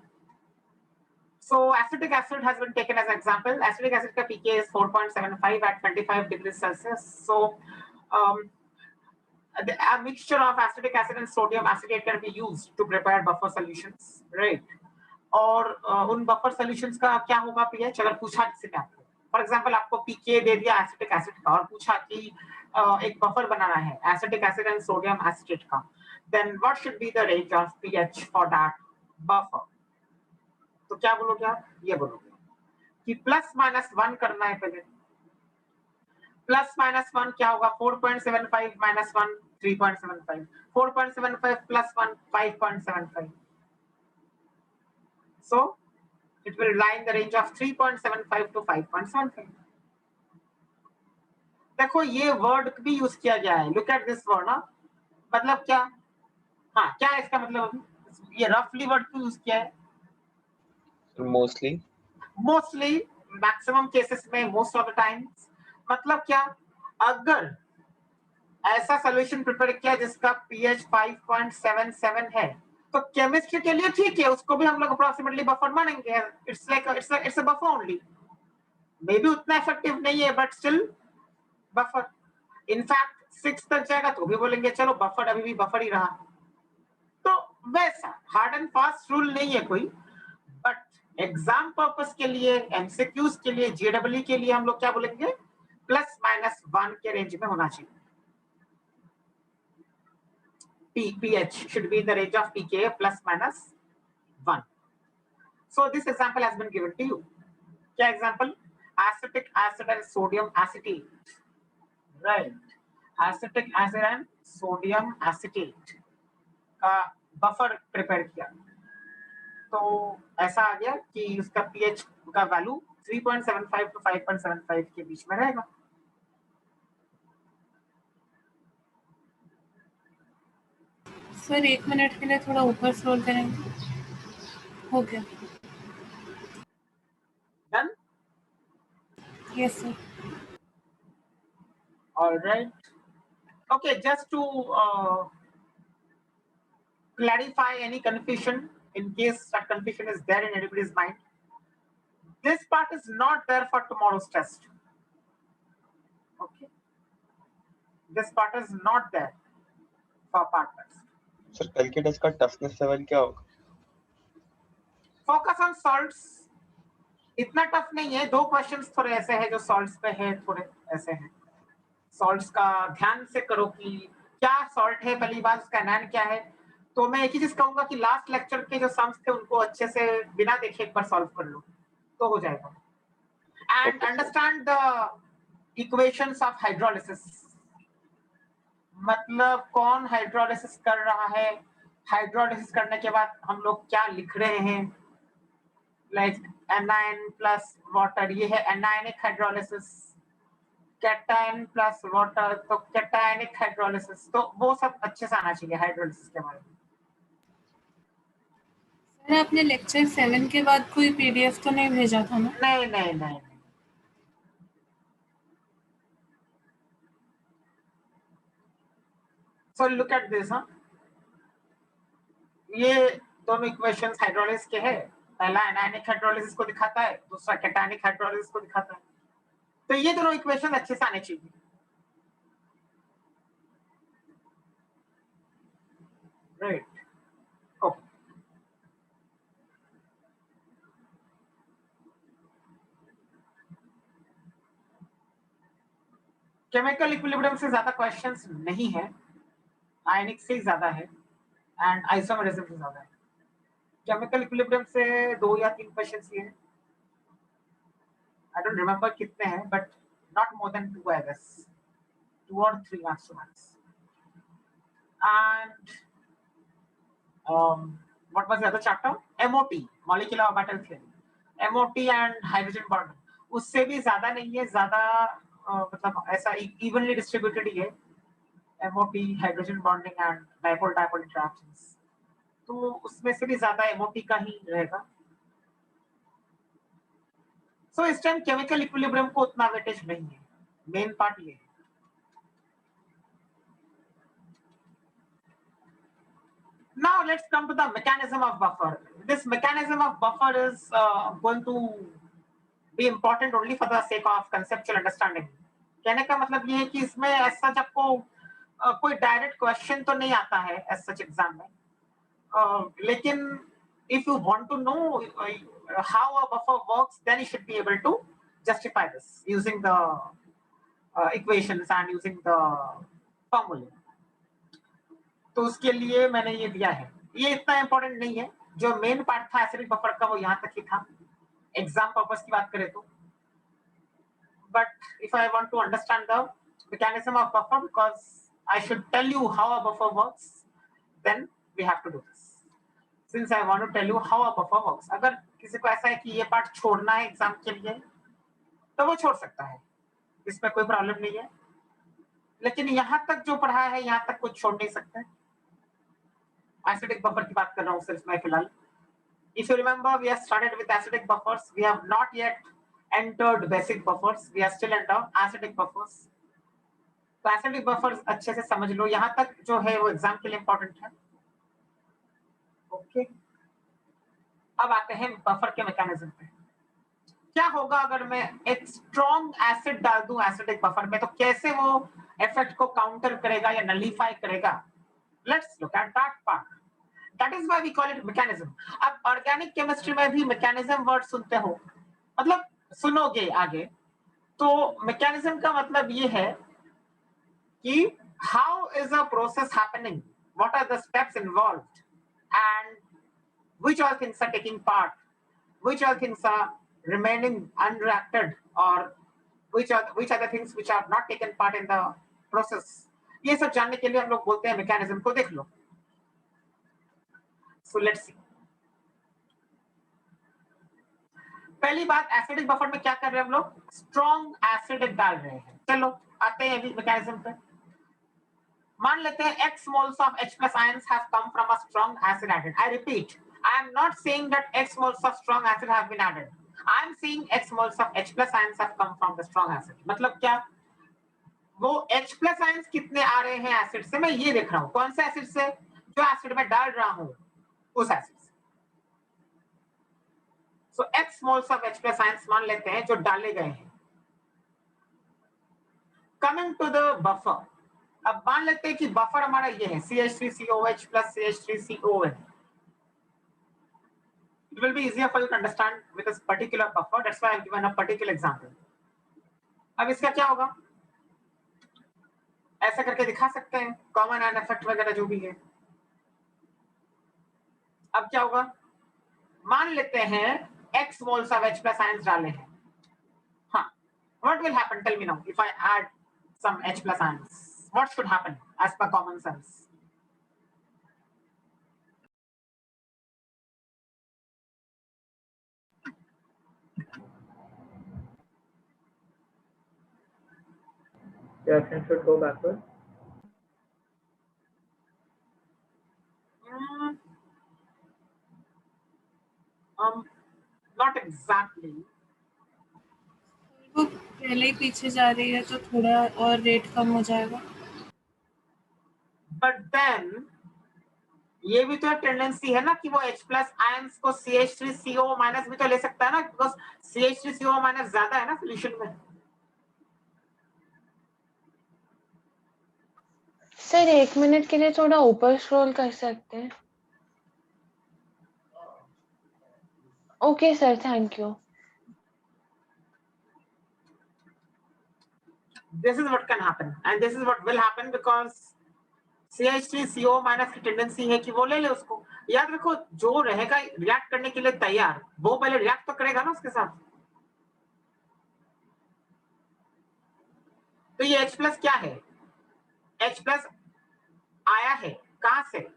So acetic acid has been taken as an example. Acetic acid का pK is 4.75 at 25 degrees Celsius. So a mixture of acetic acid and sodium acetate can be used to prepare buffer solutions, right? और उन बफर सॉल्यूशंस का क्या होगा पीएच अगर पूछा किसी ने आपको, फॉर एग्जांपल आपको पीके दे दिया एसिटिक एसिड का और पूछा कि एक बफर बनाना है acetic acid and sodium acetate का, then what should be the range of pH for that buffer? तो क्या बोलोगे आप? ये बोलोगे कि +-1 करना है पहले। +-1 क्या होगा? 4.75 - 1 3.75, 4.75 + 1 5.75. So it will lie in the range of 3.75 to 5.75. देखो ये वर्ड भी यूज किया गया है, लुक एट दिस वर्ड ना, मतलब क्या? हाँ, क्या है इसका मतलब? ये रफली वर्ड क्यों यूज किया है? मोस्टली मैक्सिमम केसेस में, मोस्ट ऑफ द टाइम्स, मतलब क्या? अगर ऐसा सॉल्यूशन प्रिपेयर किया जिसका पीएच 5.77 है तो केमिस्ट्री के लिए ठीक है, उसको भी हम लोग अप्रोक्सीमेटली बफर मानेंगे। It's like it's a buffer only, may be उतना इफेक्टिव नहीं है बट स्टिल बफर। इनफैक्ट 6 तक जाएगा तो भी बोलेंगे चलो बफर अभी भी बफर ही रहा। तो वैसा हार्ड एंड फास्ट रूल नहीं है कोई, बट एग्जाम पर्पस के लिए, एमसीक्यूज के लिए, जेडब्ल्यू के लिए हम लोग क्या बोलेंगे? +-1 के रेंज में होना चाहिए। pH should be in the range of pKa +-1. So this example has been given to you. क्या example? Acetic acid and sodium acetate. Right. Acetic acid and sodium acetate का बफर प्रिपेयर किया, तो ऐसा आ गया कि उसका pH का वैल्यू 3.75 to 5.75 के बीच में रहेगा। सर 1 मिनट के लिए थोड़ा ऊपर स्क्रॉल करेंगे। हो गया। Done? Yes sir. All right. Okay, just to clarify any confusion, in case that confusion is there in anybody's mind, this part is not there for tomorrow's test. Okay, this part is not there for part test. Sir कल के टेस्ट का टफनेस लेवल क्या होगा? Focus on salts. इतना टफ नहीं है, 2 क्वेश्चंस थोड़े ऐसे हैं जो सॉल्ट्स पे है, थोड़े ऐसे हैं। सॉल्ट्स का ध्यान से करो कि क्या सॉल्ट है, पहली बात उसका एनायन क्या है। तो मैं एक ही चीज कहूंगा कि लास्ट लेक्चर के जो सम्स थे उनको अच्छे से बिना देखे एक बार सॉल्व कर लो तो हो जाएगा। And understand the equations of hydrolysis, मतलब कौन हाइड्रोलिसिस कर रहा है, हाइड्रोलिसिस करने के बाद हम लोग क्या लिख रहे हैं, लाइक एनायन प्लस वाटर, ये है anionic hydrolysis, cation plus water तो कैटायनिक हाइड्रोलिसिस, तो वो सब अच्छे से आना चाहिए हाइड्रोलिसिस के बारे में। सर आपने लेक्चर 7 के बाद कोई पीडीएफ तो नहीं भेजा था ना? नहीं। So look at this, हाँ, ये दोनों इक्वेशंस हाइड्रोलिसिस के हैं, पहला एनायनिक हाइड्रोलिसिस को दिखाता है, दूसरा कैटायनिक हाइड्रोलिसिस को दिखाता है, तो ये दोनों इक्वेशन अच्छे से आने चाहिए। Right, okay. केमिकल इक्विलिब्रियम से ज्यादा क्वेश्चंस नहीं है, आयनिक से ज्यादा है एंड आइसोमेरिज्म से ज्यादा है। केमिकल इक्विलिब्रियम से 2 या 3 क्वेश्चंस ही है, I don't remember कितने हैं, but not more than 2, I guess, 2 or 3 max. And what was the other chapter? MOT, molecular orbital theory, MOT and hydrogen bond, उससे भी ज्यादा नहीं है, ज्यादा मतलब ऐसा evenly distributed ही है, MOT, hydrogen bonding and dipole dipole interactions, तो उसमें से भी ज्यादा MOT का ही रहेगा। सो इस टाइम केमिकल इक्विलिब्रियम को उतना वेटेज नहीं है, मेन पार्ट ये है। Now let's come to the mechanism of buffer. this mechanism of buffer is going to be important only for the sake of conceptual understanding. कहने का मतलब ये है कि इसमें ऐसा जब कोई डायरेक्ट क्वेश्चन तो नहीं आता है एज सच एग्जाम में, लेकिन if you want to know how a buffer works, then you should be able to justify this using the equations and using the formula. तो उसके लिए मैंने ये दिया है. ये इतना इंपॉर्टेंट नहीं है. जो मेन पार्ट था एसिडिक बफर का वो यहाँ तक ही था एग्जाम पर्पस की बात करें तो. But if I want to understand the mechanism of buffer, because I should tell you how a buffer works, then we have to do this. Since I want to tell you how a buffer works, अगर किसी को ऐसा है कि ये पार्ट छोड़ना है एग्जाम के लिए तो वो छोड़ सकता है, इसमें कोई प्रॉब्लम नहीं है. लेकिन यहाँ तक जो पढ़ा है यहाँ तक कुछ छोड़ नहीं सकते. एसिडिक बफर की बात कर रहा हूँ सिर्फ मैं फिलहाल. If you remember, we have started with acidic buffers. We have not yet entered basic buffers. We are still under acidic buffers. तो acidic buffers अच्छे से समझ लो. यहाँ तक जो है वो एग्जाम के लिए इंपॉर्टेंट है. ओके, अब आते हैं बफर के मैकेनिज्म पे. क्या होगा अगर मैं एक स्ट्रॉन्ग एसिड डाल दूं एसिडिक बफर में, तो कैसे वो इफेक्ट को काउंटर करेगा या नलीफाई करेगा? Let's look at that part. That is why we call it mechanism. अब ऑर्गेनिक केमिस्ट्री में भी मैकेनिज्म वर्ड सुनते हो, मतलब सुनोगे आगे, तो मैकेनिज्म का मतलब ये है कि how is a process happening, what are the steps involved, and which all things are taking part, which all things are remaining unreacted, or which are the things which are not taken part in the process. ये सब जानने के लिए हम लोग बोलते हैं मैकेनिज्म को. देख लो. So let's see. पहली बात, एसिडिक बफर में क्या कर रहे हैं हम लोग? स्ट्रॉन्ग एसिड डाल रहे हैं. चलो आते हैं अभी मैकेनिज्म पे. मान लेते हैं x moles of H plus ions have come from a strong acid added. I repeat, I am not saying that x moles of strong acid have been added. I am saying x moles of H plus ions have come from the strong acid. मतलब क्या? वो H plus ions कितने आ रहे हैं एसिड से, मैं ये देख रहा हूँ. कौन से एसिड से? जो एसिड में डाल रहा हूँ उस एसिड से. So x moles of H plus ions मान लेते हैं जो डाले गए हैं. Coming to the buffer. अब मान लेते हैं कि बफर हमारा ये है CH3COH plus CH3CON. It will be easier for you to understand with this particular buffer. That's why I've given a particular example. अब इसका क्या होगा? ऐसा करके दिखा सकते हैं, कॉमन आयन इफेक्ट वगैरह जो भी है. अब क्या होगा? मान लेते हैं x moles of H plus ions डाले हैं. हाँ, what will happen? Tell me now. If I add some H plus ions, what should happen as per common sense? Reaction should go backward. Not exactly. वो पहले ही पीछे जा रही है तो थोड़ा और रेट कम हो जाएगा. But then ये भी तो टेंडेंसी है ना कि वो H plus ions को CH3CO माइनस भी तो ले सकता है ना, बिकॉज CH3CO माइनस ज्यादा है ना सोल्यूशन में. सर 1 मिनट के लिए थोड़ा ऊपर स्क्रॉल कर सकते हैं? Okay sir, thank you. This is what can happen and this is what will happen because CH3CO minus की टेंडेंसी है कि वो ले ले उसको. याद रखो, जो रहेगा रिएक्ट करने के लिए तैयार वो पहले रिएक्ट तो करेगा ना उसके साथ. तो ये H प्लस क्या है? H प्लस आया है कहां से?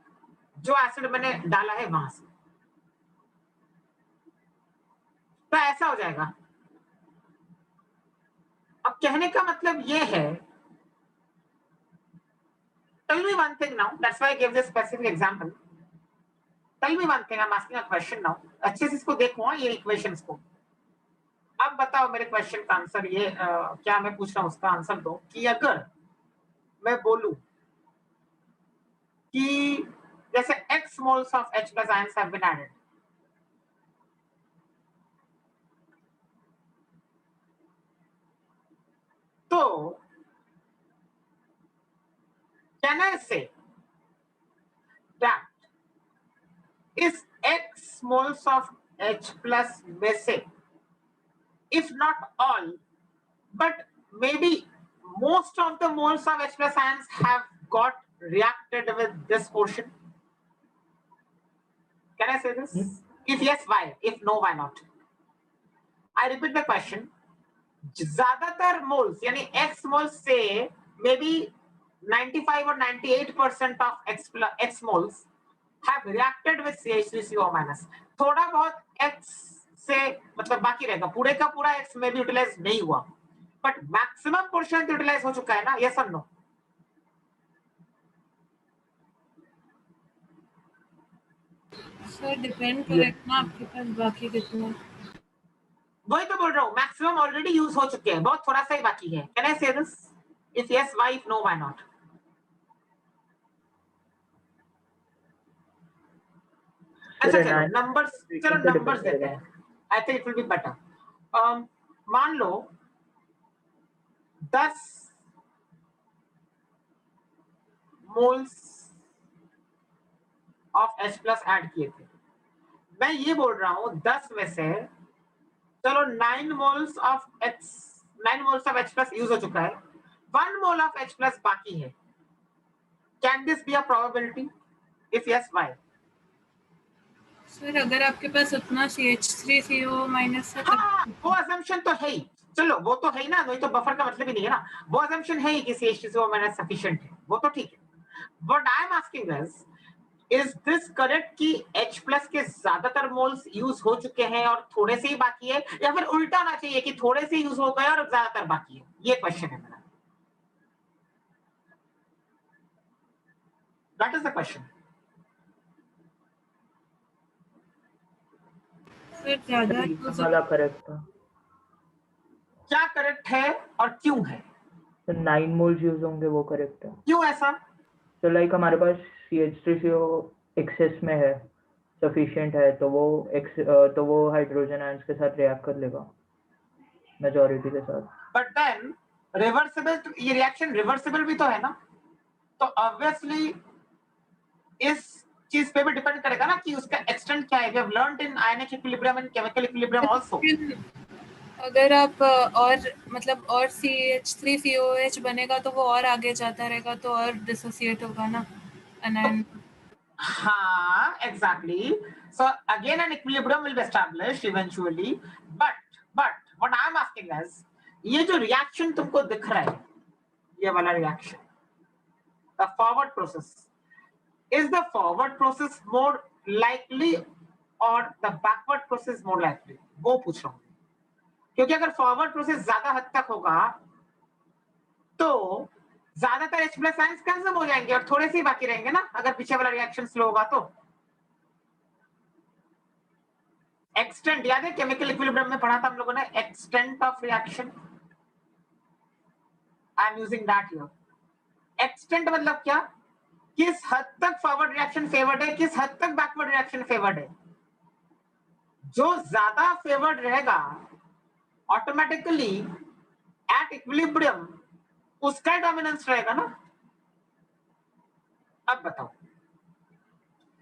जो एसिड मैंने डाला है वहां से. तो ऐसा हो जाएगा. अब कहने का मतलब ये है, tell me one thing now, that's why I gave this specific example. Tell me one thing, I'm asking a question now. अच्छे से इसको देखो ये इक्वेशंस को. अब बताओ मेरे क्वेश्चन का आंसर. ये क्या मैं पूछ रहा हूँ उसका आंसर दो. कि अगर मैं बोलूं कि जैसे x moles of H plus ions have been added, can I say that इस x moles of H plus में से, if not all, but maybe most of the moles of H plus ions have got reacted with this portion? Can I say this? If yes, why? If no, why not? I repeat the question. ज्यादातर moles यानी X moles से maybe 95 or 98% of X moles have reacted with CH3CO minus. थोड़ा बहुत X से मतलब बाकी रहेगा, पूरे का पूरा X में भी यूटिलाइज नहीं हुआ, बट मैक्सिमम पोर्शन यूटिलाइज हो चुका है ना, यस और नो? सर डिपेंड करेगा ना आपके पास बाकी कितना। वही तो बोल रहा हूँ, मैक्सिमम ऑलरेडी यूज हो चुके हैं, बहुत थोड़ा सा ही बाकी है। Can I say this? If yes, why? If no, why not? अच्छा चलो नंबर्स, चलो नंबर्स देते हैं, I think it will be better. मान लो 10 moles of H plus add किए थे, मैं ये बोल रहा हूँ 10 में से चलो 9 moles of H plus use हो चुका है, 1 मोल ऑफ H प्लस बाकी है। Can this be a probability? If yes, why? Sir अगर आपके पास उतना CH3CO माइनस है हाँ, वो assumption तो है ही, चलो वो तो है ही ना, वही तो बफर का मतलब ही नहीं है ना, वो assumption है ही कि CH3CO माइनस सफिशिएंट है, वो तो ठीक है। What I am asking is this correct कि H प्लस के ज्यादातर मोल्स यूज हो चुके हैं और थोड़े से ही बाकी है, या फिर उल्टा होना चाहिए कि थोड़े से यूज हो गए और ज्यादातर बाकी है? ये क्वेश्चन है मेरा। That is the question. Sir ज्यादा वाला करेक्ट था। क्या करेक्ट है और क्यों है? तो 9 मोल्स यूज होंगे, वो करेक्ट है। क्यों ऐसा? तो लाइक हमारे पास CH3CO एक्सेस में है, सफिशिएंट है, तो वो हाइड्रोजन आयंस के साथ रिएक्ट कर लेगा मेजॉरिटी के साथ। बट देन रिवर्सिबल, ये रिएक्शन रिवर्सिबल भी तो है ना, तो ऑब्वियसली इस चीज पे भी डिपेंड करेगा ना कि उसका एक्सटेंट क्या है। We have learned in ionic equilibrium and chemical equilibrium also. अगर आप और मतलब और CH3COH बनेगा तो वो और आगे जाता रहेगा, तो और डिसोसिएट होगा ना एनायन। हाँ, exactly. So again an equilibrium will be established eventually, but what I am asking is, ये जो रिएक्शन तुमको दिख रहा है, ये वाला reaction, the forward process, is the forward process more likely or the backward process more likely? वो पूछ रहा हूँ, क्योंकि अगर फॉरवर्ड प्रोसेस ज्यादा हद तक होगा तो ज्यादातर H प्लस आयंस कंज्यूम हो जाएंगे और थोड़े से ही बाकी रहेंगे ना, अगर पीछे वाला रिएक्शन स्लो होगा तो। एक्सटेंट याद है, केमिकल इक्विलिब्रियम में पढ़ा था हम लोगों ने, extent of reaction. I am using that here. Extent मतलब क्या? किस हद तक फॉरवर्ड रिएक्शन फेवर्ड है, किस हद तक बैकवर्ड रिएक्शन फेवर्ड है। जो ज्यादा फेवर्ड रहेगा ऑटोमेटिकली एट इक्विलिब्रियम उसका डोमिनेंस रहेगा ना। अब बताओ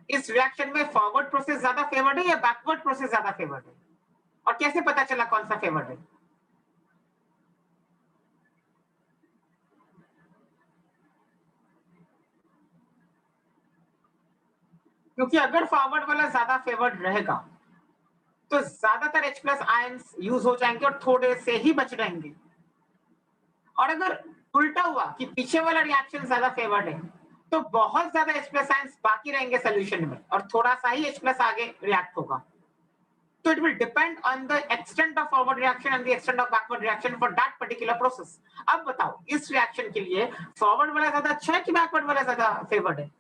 इस रिएक्शन में फॉरवर्ड प्रोसेस ज्यादा फेवर्ड है या बैकवर्ड प्रोसेस ज्यादा फेवर्ड है, और कैसे पता चला कौन सा फेवर्ड है? क्योंकि अगर फॉरवर्ड वाला ज्यादा फेवर्ड रहेगा तो ज्यादातर H प्लस आयंस यूज हो जाएंगे और थोड़े से ही बच रहेंगे, और अगर उल्टा हुआ कि पीछे वाला रिएक्शन ज्यादा फेवर्ड है तो बहुत ज्यादा H प्लस आयंस बाकी रहेंगे सोल्यूशन में और थोड़ा सा ही H प्लस आगे रिएक्ट होगा। तो it will depend on the extent of forward reaction and the extent of backward reaction for that particular process. अब बताओ इस रिएक्शन के लिए फॉरवर्ड वाला ज्यादा अच्छा है कि बैकवर्ड वाला ज्यादा फेवर्ड है?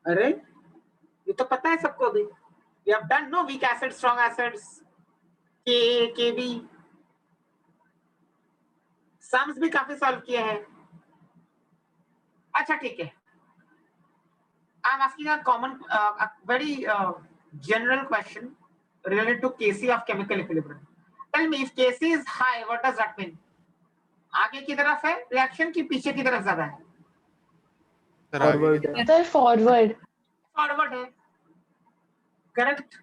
अरे ये तो पता है सबको भी, we have done no weak acids, strong acids, Ka, Kb, sums भी काफी सॉल्व किए हैं। अच्छा ठीक है, I am asking a common very general question related to Kc of chemical equilibrium. Tell me, if Kc is high, what does that mean? आगे की तरफ है रिएक्शन की पीछे की तरफ ज्यादा है? फॉरवर्ड सर फॉरवर्ड फॉरवर्ड है, करेक्ट।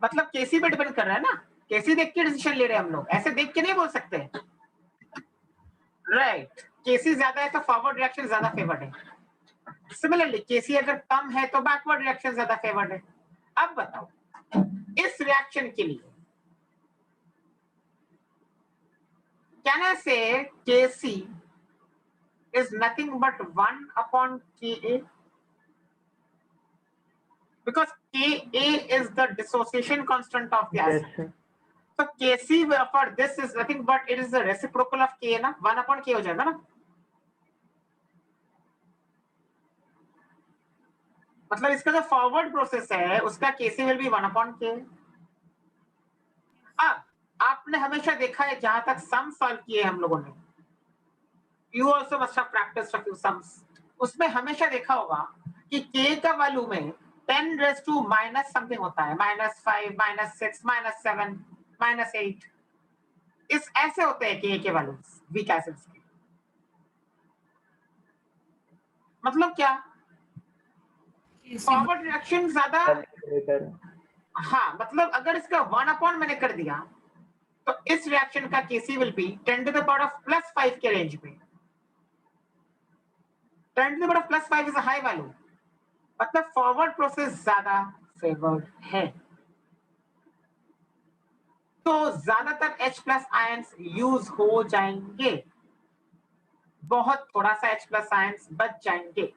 मतलब Kc पे डिपेंड कर रहा है ना, Kc देख के डिसीजन ले रहे हैं हम लोग, ऐसे देख के नहीं बोल सकते, राइट। Kc ज्यादा है तो फॉरवर्ड रिएक्शन ज्यादा फेवर्ड है। सिमिलरली Kc अगर कम है तो बैकवर्ड रिएक्शन ज्यादा फेवर्ड है। अब बताओ इस रिएक्शन के लिए can I say Kc is nothing but 1 upon Ka? Because Ka is the dissociation constant of the acid. Yes. So Kc for this is nothing but it is the reciprocal of Ka ना, 1 upon K हो जाएगा ना। मतलब इसका जो फॉरवर्ड प्रोसेस है उसका Kc will be 1 upon K। अब आपने हमेशा देखा है जहां तक सम सॉल्व किए हम लोगों ने, you also must have practised a few sums, उसमें हमेशा देखा होगा कि K का वैल्यू में 10 रेज़ टू माइनस समथिंग होता है, -5, -6, -7, -8, इस ऐसे होते हैं K के वैल्यूज वीक एसिड्स के। मतलब क्या, फॉरवर्ड रिएक्शन ज्यादा, हाँ मतलब अगर इसका 1 अपॉन मैंने कर दिया तो इस रिएक्शन का Kc will be 10 to the power of +5 के रेंज में। 10 to the power of +5 is a high value, मतलब फॉरवर्ड प्रोसेस ज्यादा फेवर्ड है। तो ज्यादातर H+ आयंस यूज हो जाएंगे, बहुत थोड़ा सा H+ आयंस बच जाएंगे।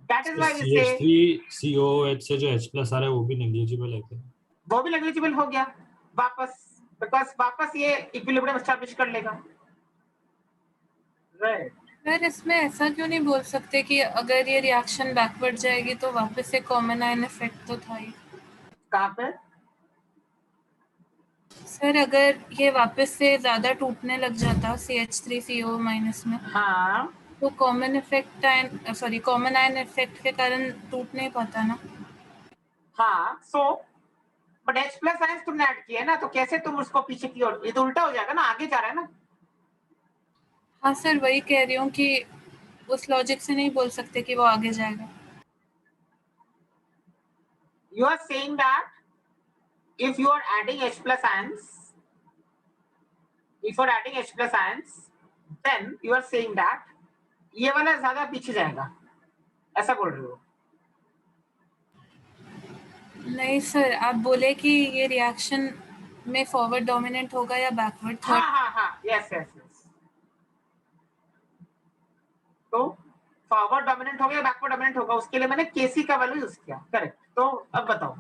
दैट इज व्हाई वी से CH3COOH से जो H+ आ रहा है वो भी नेग्लिजिबल है क्या? वो भी नेग्लिजिबल हो गया वापस, बिकॉज वापस ये इक्विलिब्रियम एस्टैब्लिश कर लेगा, राइट। सर इसमें ऐसा क्यों नहीं बोल सकते कि अगर ये रिएक्शन बैकवर्ड जाएगी तो वापस से कॉमन आयन इफेक्ट तो था ही? कहाँ पे सर अगर ये वापस से ज्यादा टूटने लग जाता CH3CO- में, हाँ तो common effect ion common ion effect के कारण टूट नहीं पाता ना। हाँ, सो बट H+ आयंस तुमने ऐड किया है ना, तो कैसे तुम उसको पीछे की ओर, ये तो उल्टा हो जाएगा ना, आगे जा रहा है ना। हाँ सर वही कह रही हूँ कि उस लॉजिक से नहीं बोल सकते कि वो आगे जाएगा। You are saying that if you are adding H+ ions, then you are saying that ये वाला ज्यादा पीछे जाएगा, ऐसा बोल रहे हो? नहीं सर, आप बोले कि ये रिएक्शन में फॉरवर्ड डोमिनेंट होगा या बैकवर्ड हाँ थर्ड। हाँ हाँ, यस यस यस। तो फॉरवर्ड डोमिनेंट होगा या बैकवर्ड डोमिनेंट होगा, उसके लिए मैंने Kc का वैल्यू यूज किया, करेक्ट। तो अब बताओ।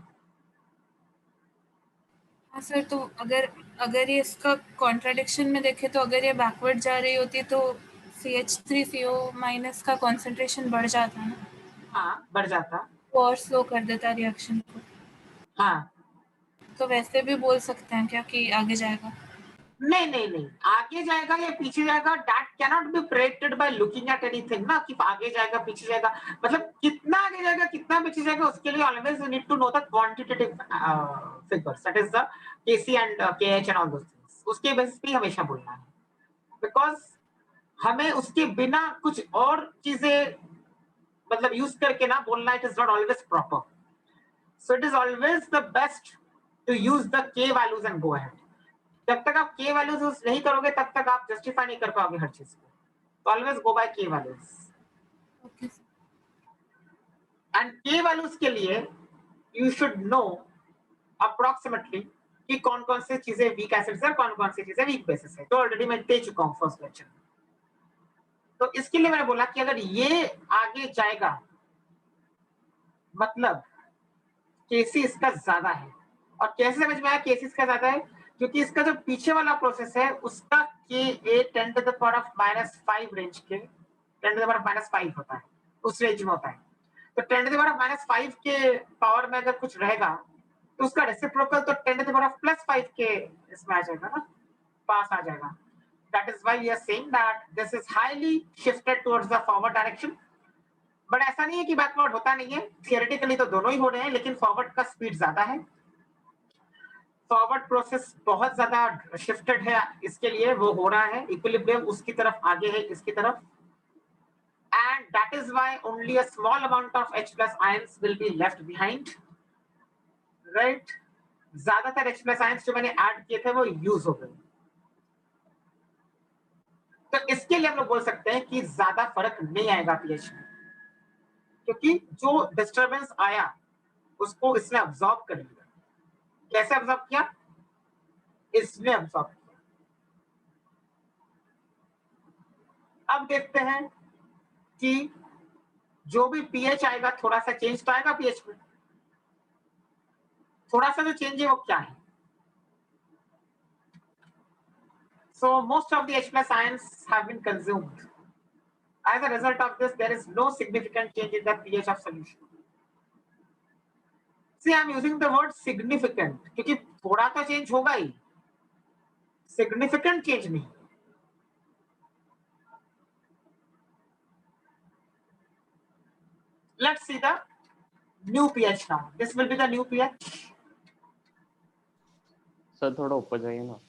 हाँ सर, तो अगर ये इसका कॉन्ट्राडिक्शन में देखे तो अगर ये बैकवर्ड जा रही होती तो CH3CO- का कॉन्सेंट्रेशन बढ़ जाता ना। हाँ बढ़ जाता, वो और स्लो कर देता रिएक्शन को। हाँ तो वैसे भी बोल सकते हैं क्या कि आगे जाएगा? नहीं नहीं नहीं, आगे जाएगा या पीछे जाएगा, that cannot be predicted by looking at anything ना, कि आगे जाएगा पीछे जाएगा, मतलब कितना आगे जाएगा कितना पीछे जाएगा, उसके लिए always you need to know the quantitative figures, that is the Kc and KH and all those things, उसके बेसिस पे हमेशा बोलना है, बिकॉज हमें उसके बिना कुछ और चीजें मतलब यूज करके ना बोलना, it is not always proper. So it is always the best to use the K values and go ahead. जब तक आप K वैल्यूज यूज नहीं करोगे तब तक आप जस्टिफाई नहीं कर पाओगे हर चीज को, तो always go by K values. Okay and K values के लिए यू शुड नो अप्रोक्सीमेटली कि कौन कौन से चीजें वीक एसिड्स है, कौन कौन सी चीजें वीक बेसिस है, तो ऑलरेडी मैं दे चुका हूं फर्स्ट लेक्चर में। तो इसके लिए मैंने बोला कि अगर ये आगे जाएगा मतलब Kc इसका ज्यादा है, और कैसे समझ में आया Kc इसका ज्यादा है, क्योंकि इसका जो पीछे वाला प्रोसेस है उसका Ka 10 to the power of -5 range के 10 to the power of -5 होता है, उस रेंज में होता है। तो 10 to the power of -5 के पावर में अगर कुछ रहेगा तो उसका रेसिप्रोकल तो 10 to the power of +5 के इसमें आ जाएगा ना, पास आ जाएगा। That is why we are saying that this is highly shifted towards the forward direction, but ऐसा नहीं है कि बैकवर्ड होता नहीं है, थियोरेटिकली तो दोनों ही हो रहे हैं, लेकिन फॉरवर्ड का स्पीड ज्यादा है, फॉरवर्ड प्रोसेस बहुत ज्यादा शिफ्टेड है, इसके लिए वो हो रहा है, इक्विलिब्रियम उसकी तरफ आगे है, इसकी तरफ, and that is why only a small amount of H plus ions will be left behind, right? ज्यादातर H plus ions जो मैंने ऐड किए थे वो यूज हो गए, तो इसके लिए हम लोग बोल सकते हैं कि ज्यादा फर्क नहीं आएगा पीएच में, क्योंकि जो डिस्टरबेंस आया उसको इसने अब्सॉर्ब कर लिया। कैसे अब्सॉर्ब किया? इसने अब्सॉर्ब किया। अब देखते हैं कि जो भी पीएच आएगा, थोड़ा सा चेंज तो आएगा पीएच में, थोड़ा सा जो चेंज है वो क्या है? So most of the H plus ions have been consumed. As a result of this, there is no significant change in the pH of solution. See, I am using the word significant क्योंकि थोड़ा तो चेंज होगा ही, significant change नहीं। Let's see the new pH now. This will be the new pH. Sir थोड़ा ऊपर जाइए ना।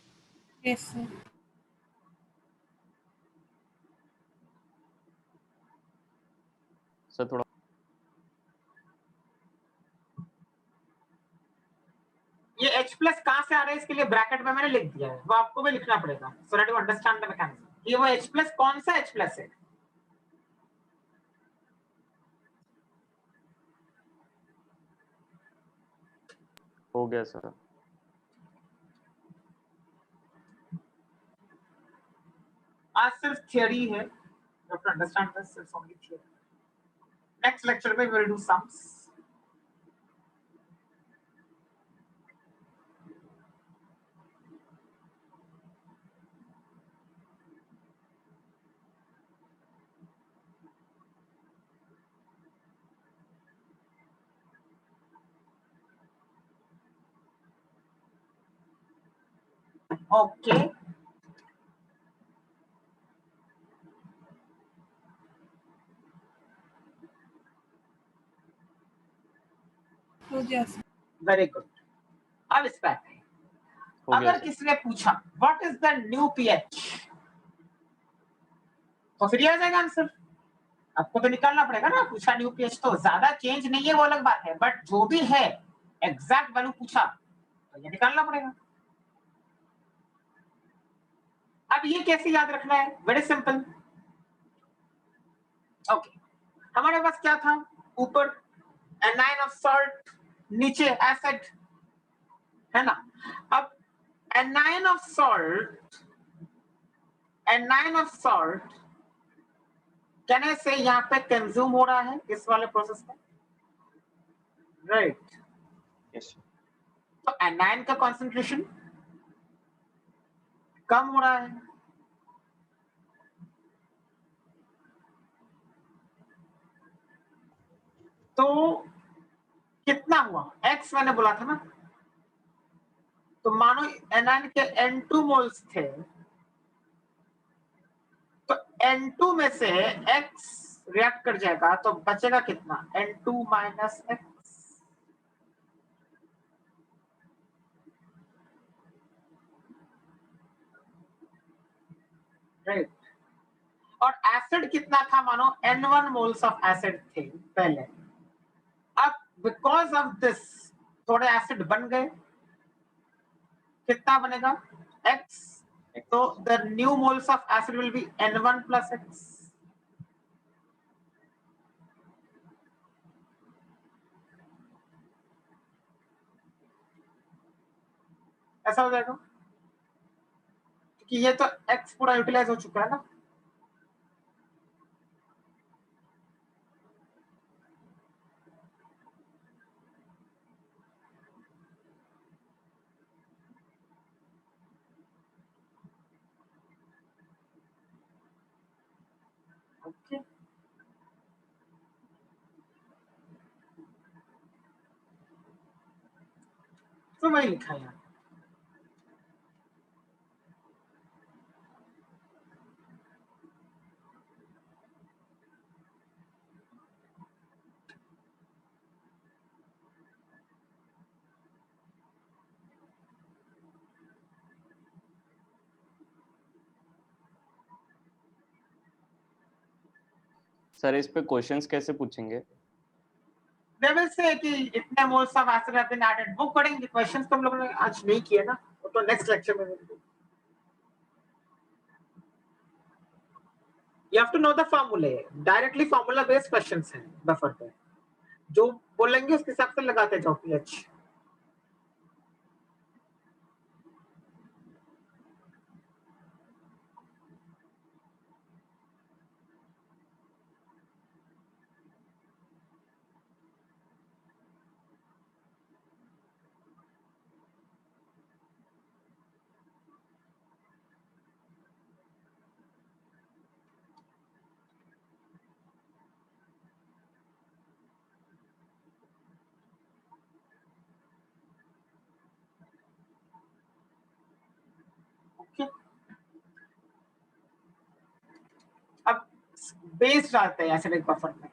Yes sir. सर थोड़ा ये H प्लस कहां से आ रहा है इसके लिए ब्रैकेट में मैंने लिख दिया है, वो आपको भी लिखना पड़ेगा so that you understand the mechanism. ये वो H प्लस कौन सा H प्लस है? हो गया सर। आज सिर्फ थियरी है, you have to understand this, it's only theory. Next lecture में we will do sums. Okay. हो गया सर। Very good. अब इस पे आते हैं। हो गया अगर सर। किसी ने पूछा what is the new pH, तो फिर ये आ जाएगा आंसर, आपको तो निकालना पड़ेगा ना। पूछा न्यू पीएच तो ज्यादा चेंज नहीं है वो अलग बात है, बट जो भी है एग्जैक्ट वैल्यू पूछा तो ये निकालना पड़ेगा। अब ये कैसे याद रखना है? Very simple. ओके, हमारे पास क्या था? ऊपर एनाइन ऑफ सॉल्ट, नीचे एसिड, है ना। अब A9 of salt, A9 of salt कहने से यहाँ पे कंज्यूम हो रहा है इस वाले प्रोसेस में, राइट। यस तो एनाइन का कॉन्सेंट्रेशन कम हो रहा है, तो कितना हुआ? x मैंने बोला था ना, तो मानो एनाइन के N2 मोल्स थे, तो N2 में से x रिएक्ट कर जाएगा तो बचेगा कितना? N2 minus x। राइट। और एसिड कितना था? मानो N1 मोल्स ऑफ एसिड थे पहले, अब बिकॉज ऑफ दिस थोड़े एसिड बन गए, कितना बनेगा? x। तो the new moles of acid will be N1 plus x। ऐसा हो जाएगा क्योंकि ये तो x पूरा यूटिलाइज हो चुका है ना। ओके, तो वही लिखा है यहाँ। सर इस पे क्वेश्चंस कैसे पूछेंगे? दे विल से कि इतने moles of acid have been added. वो पढ़ेंगे, क्वेश्चंस तो हम लोगों ने आज नहीं किए ना, वो तो नेक्स्ट लेक्चर में मिलेंगे। You have to know the formula. Directly formula based questions हैं बफर पे, जो बोलेंगे उसके हिसाब से लगाते जाओ pH। Okay? अब बेस डालते हैं एसिडिक बफर में।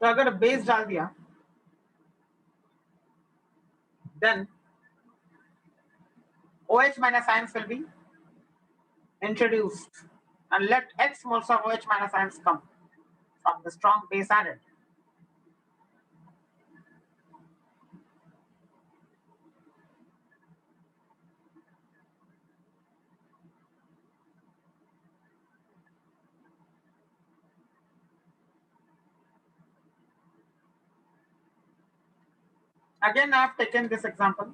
तो अगर बेस डाल दिया, then OH minus ions will be introduced and let X moles of OH minus ions come from the strong base added. Again, I have taken this example.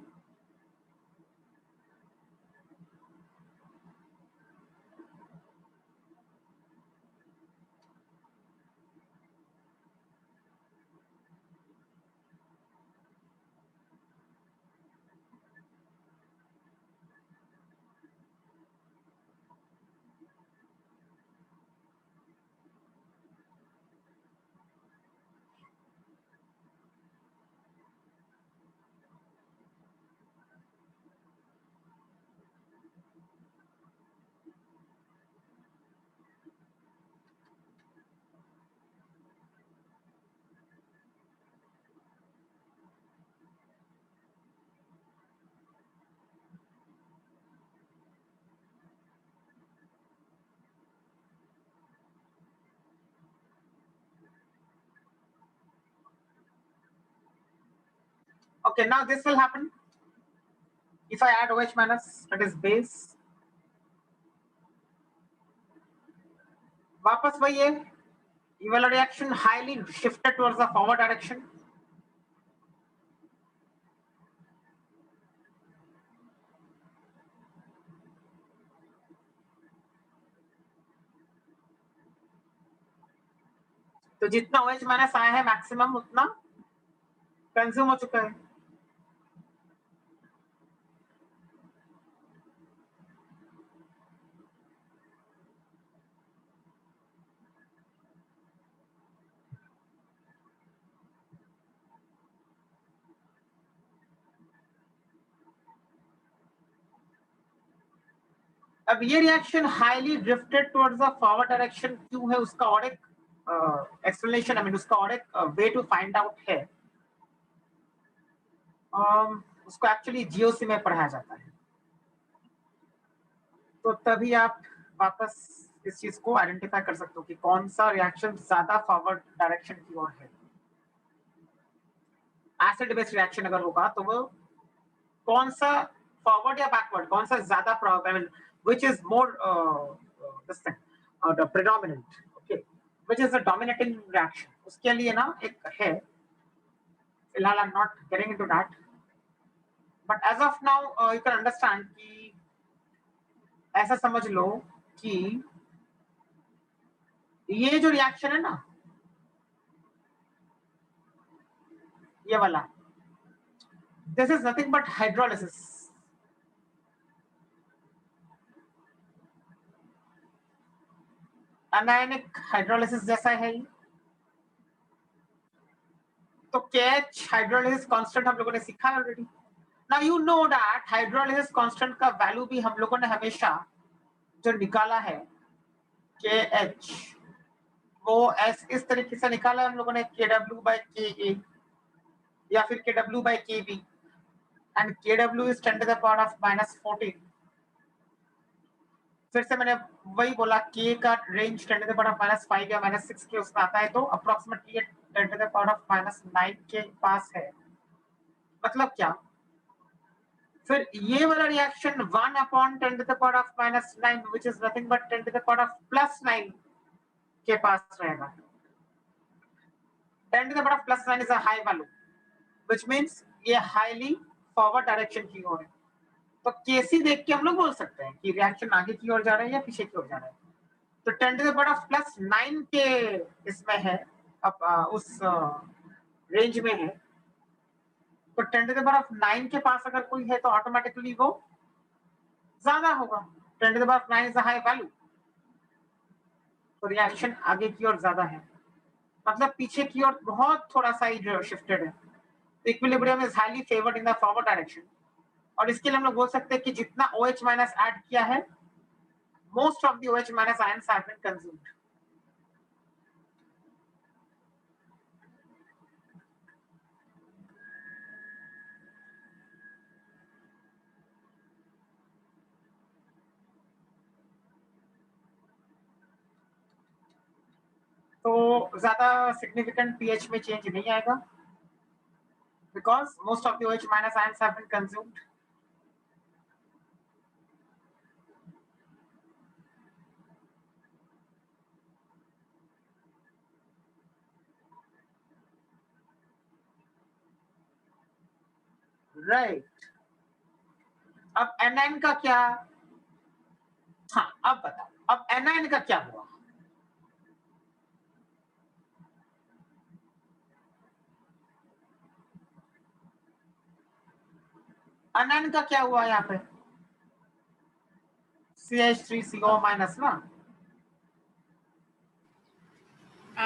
Okay, now this will happen if I add OH minus, that is base. वापस वही है, ये वाला reaction highly shifted towards the forward direction. तो जितना OH माइनस आया है मैक्सिमम उतना कंज्यूम हो चुका है। अब ये reaction highly drifted towards the forward direction क्यों है, उसका और एक एक्सप्लेनेशन, आई मीन उसका और एक वे टू फाइंड आउट है। उसको एक्चुअली जीओसी में पढ़ाया जाता है, तो तभी आप वापस इस चीज को आइडेंटिफाई कर सकते हो कि कौन सा रिएक्शन ज्यादा फॉरवर्ड डायरेक्शन की ओर है। एसिड बेस्ड रिएक्शन अगर होगा तो वो कौन सा फॉरवर्ड या बैकवर्ड, कौन सा ज्यादा probable, which is more this thing the predominant, okay, which is a dominating reaction, उसके लिए ना एक है, फिलहाल I'm not getting into that, but as of now you can understand कि ऐसा समझ लो कि ये जो रिएक्शन है ना, ये वाला, this is nothing but hydrolysis. Anionic hydrolysis जैसा है। तो KH हाइड्रोलिसिस कांस्टेंट हम लोगों ने सीखा है already. Now you know that hydrolysis constant का वैल्यू भी हम लोगों ने हमेशा जो निकाला है KH, वो इस तरीके से निकाला है हम लोगों ने, KW/KA या फिर KW/KB, and KW is 10 to the power of -14 फिर से मैंने वही बोला k का range 10 to the power of -5 या -6 के उसमें आता है, तो approximately 10 to the power of -9 के पास है। मतलब क्या? फिर ये वाला reaction 1/10 to the power of -9 which is nothing but 10 to the power of +9 के पास रहेगा। 10 to the power of +9 is a high value which means ये हाईली फॉरवर्ड डायरेक्शन की ओर है। तो केसी देख के हम लोग बोल सकते हैं कि रिएक्शन आगे की ओर जा रहा है या पीछे की ओर जा रहा है। तो 10 to the power of +9 के इसमें है, अब उस रेंज में है, तो 10 to the power of 9 के पास अगर कोई है तो ऑटोमेटिकली वो ज्यादा होगा। 10 to the power of 9 is a high value, तो रिएक्शन आगे की ओर ज्यादा है, मतलब पीछे की ओर बहुत थोड़ा सा ही शिफ्टेड है। Equilibrium is highly favoured in the forward direction, और इसके लिए हम लोग बोल सकते हैं कि जितना OH माइनस ऐड किया है, most of the OH minus ions have been consumed. तो ज्यादा सिग्निफिकेंट पीएच में चेंज नहीं आएगा, because most of the OH minus ions have been consumed. Right, अब एनाइन का क्या? हाँ, अब बताओ, अब एनाइन का क्या हुआ? एनाइन का क्या हुआ यहाँ पे? CH3CO माइनस ना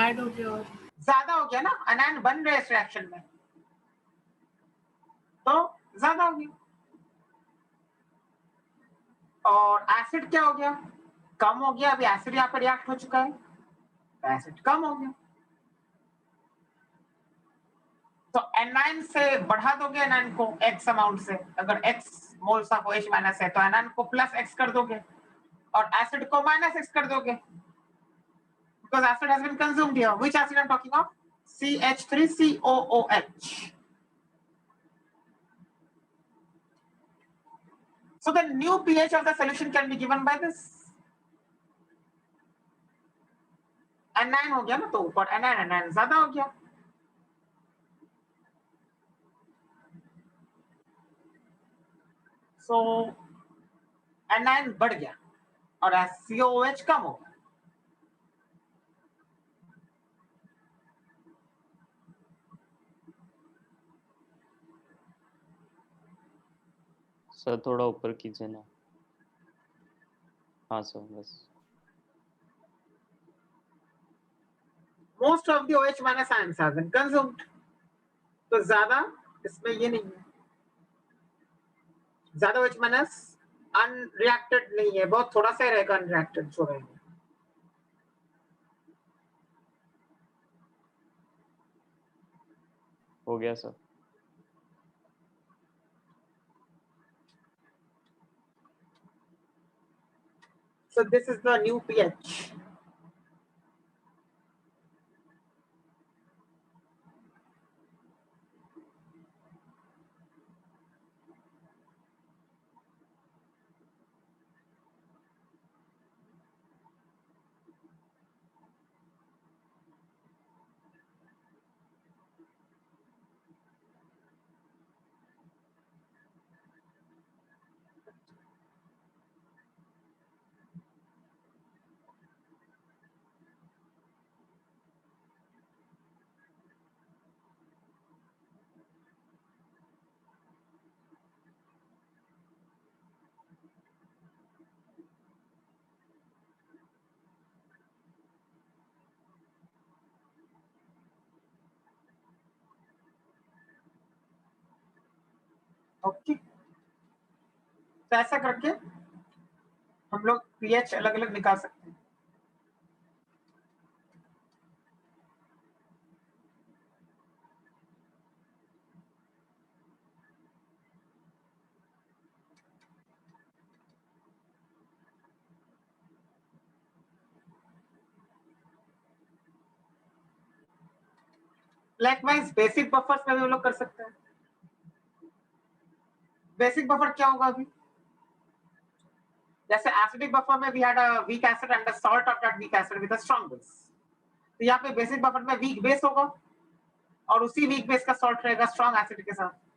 ऐड हो गया और ज्यादा हो गया ना, एनाइन बन रहे इस रिएक्शन में, तो ज्यादा हो गया। और एसिड क्या हो गया? कम हो गया। अभी एसिड यहाँ पे रिएक्ट हो चुका है, एसिड कम हो गया, तो एनाइन से बढ़ा दोगे एनाइन को x अमाउंट से। अगर x moles of OH minus है तो एनाइन को +x कर दोगे और एसिड को -x कर दोगे, because acid has been consumed here. Which acid I'm talking of? CH3COOH. So the new pH of the solution can be given by this. Anion हो गया ना, तो ऊपर anion ज्यादा हो गया, so anion बढ़ गया और COOH कम हो गया। सर थोड़ा ऊपर कीजिए ना। हाँ सर, बस। Most of the OH minus ions have been consumed. तो ज्यादा इसमें ये नहीं है, ज्यादा OH माइनस अनरिएक्टेड नहीं है, बहुत थोड़ा सा रहेगा अनरिएक्टेड जो रहेगा। हो गया sir. So this is the new pH. Okay, तो ऐसा करके हम लोग पीएच अलग अलग निकाल सकते हैं। लाइकवाइज बेसिक बफर्स में भी हम लोग कर सकते हैं। बेसिक बफर क्या होगा अभी? जैसे एसिडिक बफर में we had a weak acid and the salt of that weak acid with a strong base. तो यहाँ पे बेसिक बफर में वीक बेस होगा और उसी वीक बेस का सॉल्ट रहेगा स्ट्रांग एसिड के साथ।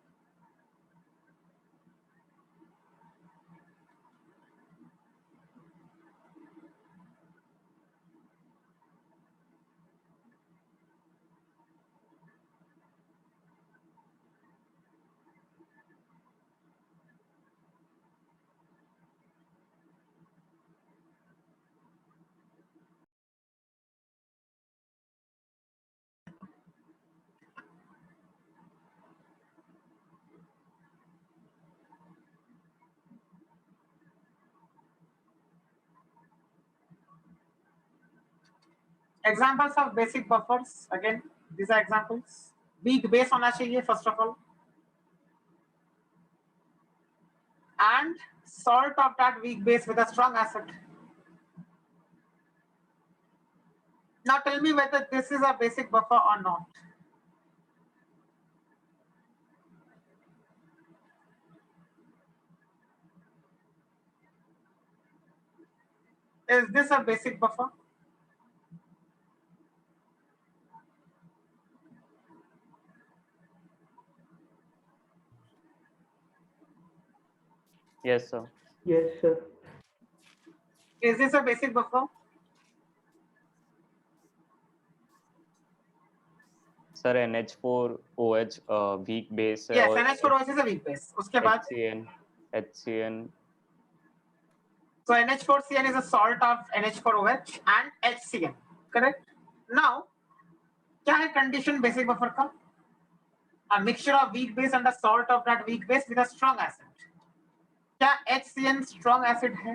Examples of basic buffers, again, these are examples. Weak base होना चाहिए first of all, and salt of that weak base with a strong acid. Now tell me whether this is a basic buffer or not. Is this a basic buffer? Yes, sir. Yes, sir. Is this a basic buffer? Sir, NH4OH weak base है Yes, और NH4OH is a weak base. उसके बाद HCN so NH4CN is a salt of NH4OH and HCN, correct? Now क्या है condition basic buffer का? A mixture of weak base and the salt of that weak base with a strong acid. क्या HCN strong acid है?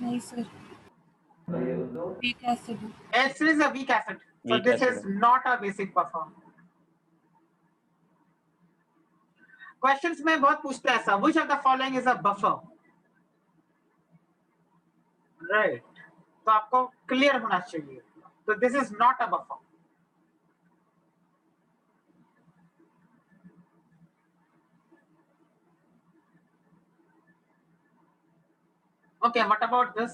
नहीं sir, weak acid. HCN is a weak acid, so Weak this acid. is not a basic buffer. Questions में बहुत पूछते हैं ऐसा, which of the following is a buffer? Right. तो आपको क्लियर होना चाहिए, तो this is not a buffer. Okay, what about this?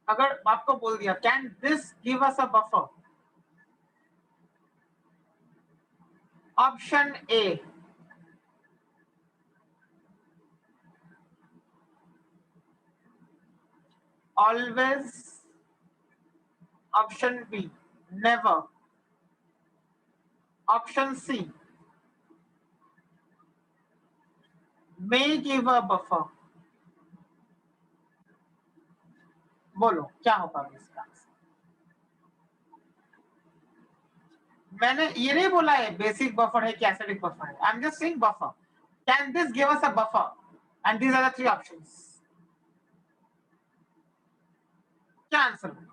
अगर आपको बोल दिया can this give us a buffer? Option A, always. Option B, never. Option C, may give a buffer. बोलो क्या होगा इसका आंसर? मैंने ये नहीं बोला है बेसिक बफर है कि एसिडिक बफर है. I am just saying buffer. Can this give us a buffer? And these are the three options. क्या आंसर होगा?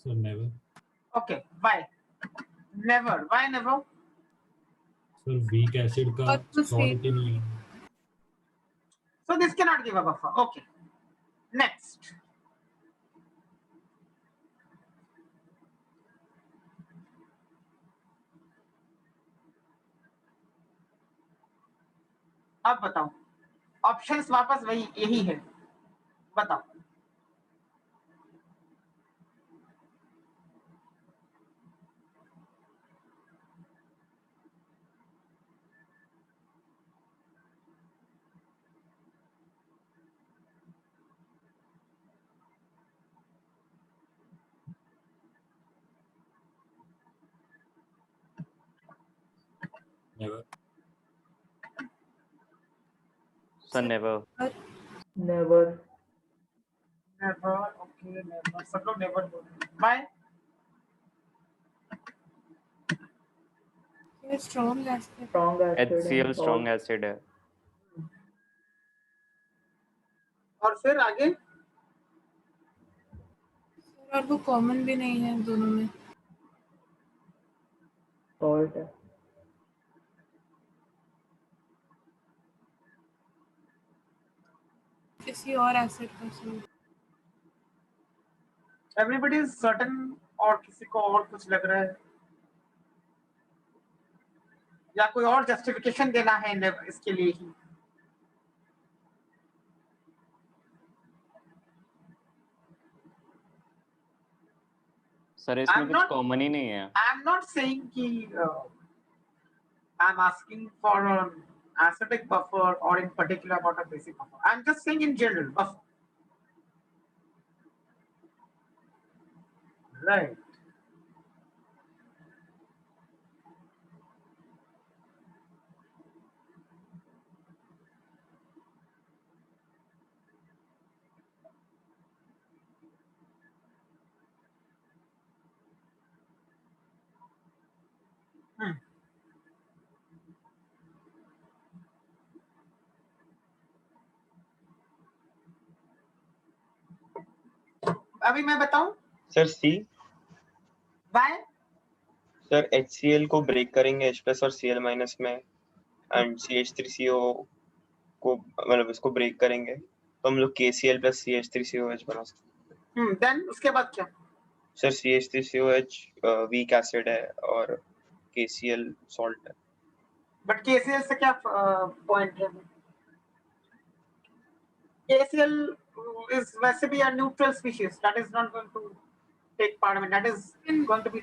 So never. Okay, why? Never. Why never? So weak acid का और तो salt ही नहीं है. So this cannot give a buffer. Okay. Next. अब बताओ. ऑप्शंस वापस वही यही है. बताओ. Never sir never never never, okay never, सब लोग नेवर बोल रहे हैं। बाय। ये strong acid strong acid HCl strong acid है। और फिर आगे और वो कॉमन भी नहीं है दोनों में। सॉल्ट है। किसी और एसिड का सॉल्ट। एवरीबॉडी इज सर्टेन, और किसी को और कुछ लग रहा है या कोई और जस्टिफिकेशन देना है इसके लिए ही? सर इसमें I'm कुछ not- कॉमन ही नहीं है। I am not saying कि I'm asking for an acidic buffer or in particular about a basic buffer. I'm just saying in general buffer. Right. अभी मैं बताऊं sir see, why? Sir HCl को ब्रेक करेंगे H+ और Cl- में, एंड CH3CO को मतलब इसको ब्रेक करेंगे तो हम लोग KCl + CH3COH बना सकते हैं। देन उसके बाद क्या? सर CH3COH वीक एसिड है और KCl सॉल्ट है। बट KCl से क्या पॉइंट है? KCl is वैसे भी a neutral species that is not going to take part in, that is going to be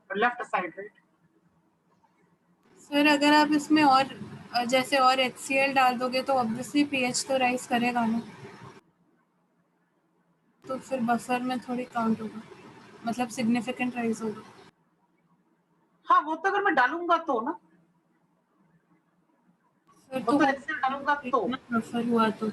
left aside, right? Sir अगर आप इसमें और जैसे और HCl डाल दोगे तो ऑब्वियसली pH तो राइज करेगा ना, तो फिर बफर में थोड़ी काउंट होगा, मतलब सिग्निफिकेंट राइज होगा। हाँ, वो तो अगर मैं डालूंगा तो ना, सर वो तो HCl डालूंगा तो। बफर हुआ तो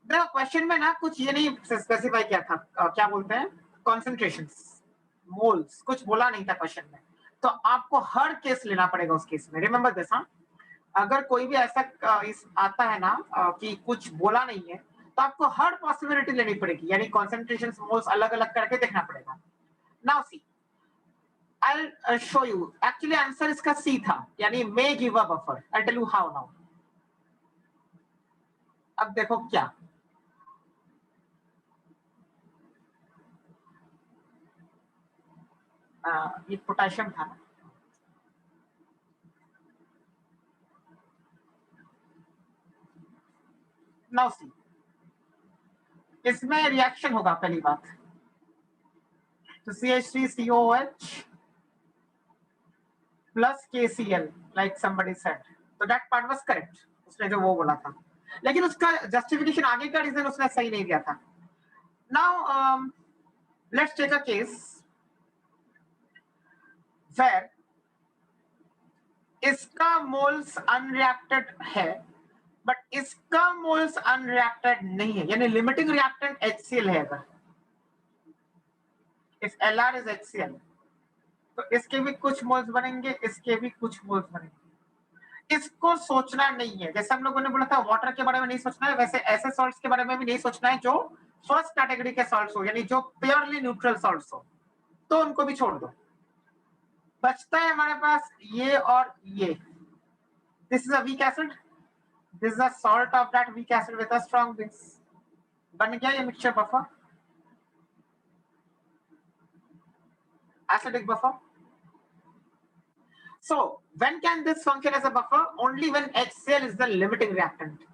देखो क्वेश्चन में ना कुछ ये नहीं स्पेसिफाई किया था, क्या बोलते हैं, कॉन्सेंट्रेशंस, मोल्स, कुछ बोला नहीं था क्वेश्चन में, तो आपको हर केस लेना पड़ेगा उस केस में। Remember this. हाँ, अगर कोई भी ऐसा आता है ना कि कुछ बोला नहीं है, तो आपको हर पॉसिबिलिटी लेनी पड़ेगी, यानी कॉन्सेंट्रेशंस, मोल्स अलग अलग करके देखना पड़ेगा। Now see, I'll show you. Actually answer इसका C था, यानी may give a buffer. I'll tell you how now. अब देखो क्या, ये पोटेशियम था ना, नाउ सी, इसमें रिएक्शन होगा पहली बात, तो CH3COH plus KCl like somebody said, so that part was correct, उसने जो वो बोला था, लेकिन उसका जस्टिफिकेशन आगे का रीजन उसने सही नहीं दिया था। Now let's take a case where इसका मोल्स अनरिएक्टेड है बट इसका मोल्स अनरिएक्टेड नहीं है, यानी लिमिटिंग रिएक्टेंट HCl है। अगर इफ LR इज HCl तो इसके भी कुछ मोल्स बनेंगे, इसके भी कुछ मोल्स बनेंगे। इसको सोचना नहीं है, जैसे हम लोगों ने बोला था वाटर के बारे में नहीं सोचना है, वैसे ऐसे सॉल्ट्स के बारे में भी नहीं सोचना है जो फर्स्ट कैटेगरी के सॉल्ट्स हो, यानी जो प्योरली न्यूट्रल सॉल्ट्स हो, तो उनको भी छोड़ दो। बचता है हमारे पास ये और ये। This is a weak acid, this is a salt of that weak acid with a strong base. बन गया ये mixture buffer, acidic buffer. So when can this function as a buffer? Only when HCl is the limiting reactant.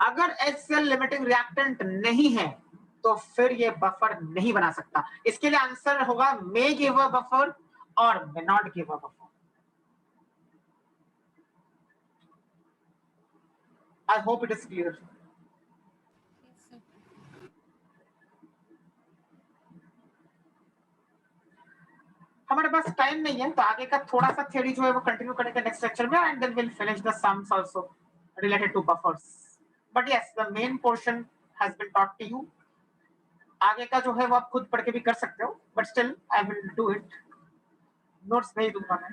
अगर HCl limiting reactant नहीं है तो फिर ये बफर नहीं बना सकता। इसके लिए आंसर होगा may give a buffer और may not give a buffer. I hope it is clear. हमारे पास टाइम नहीं है तो आगे का थोड़ा सा थ्योरी जो है वो कंटिन्यू करेंगे नेक्स्ट लेक्चर में and then will finish the sums also related to buffers but yes the main portion has been taught to you आगे का जो है वो आप खुद पढ़ के भी कर सकते हो but still I will do it notes भेज दूंगा मैं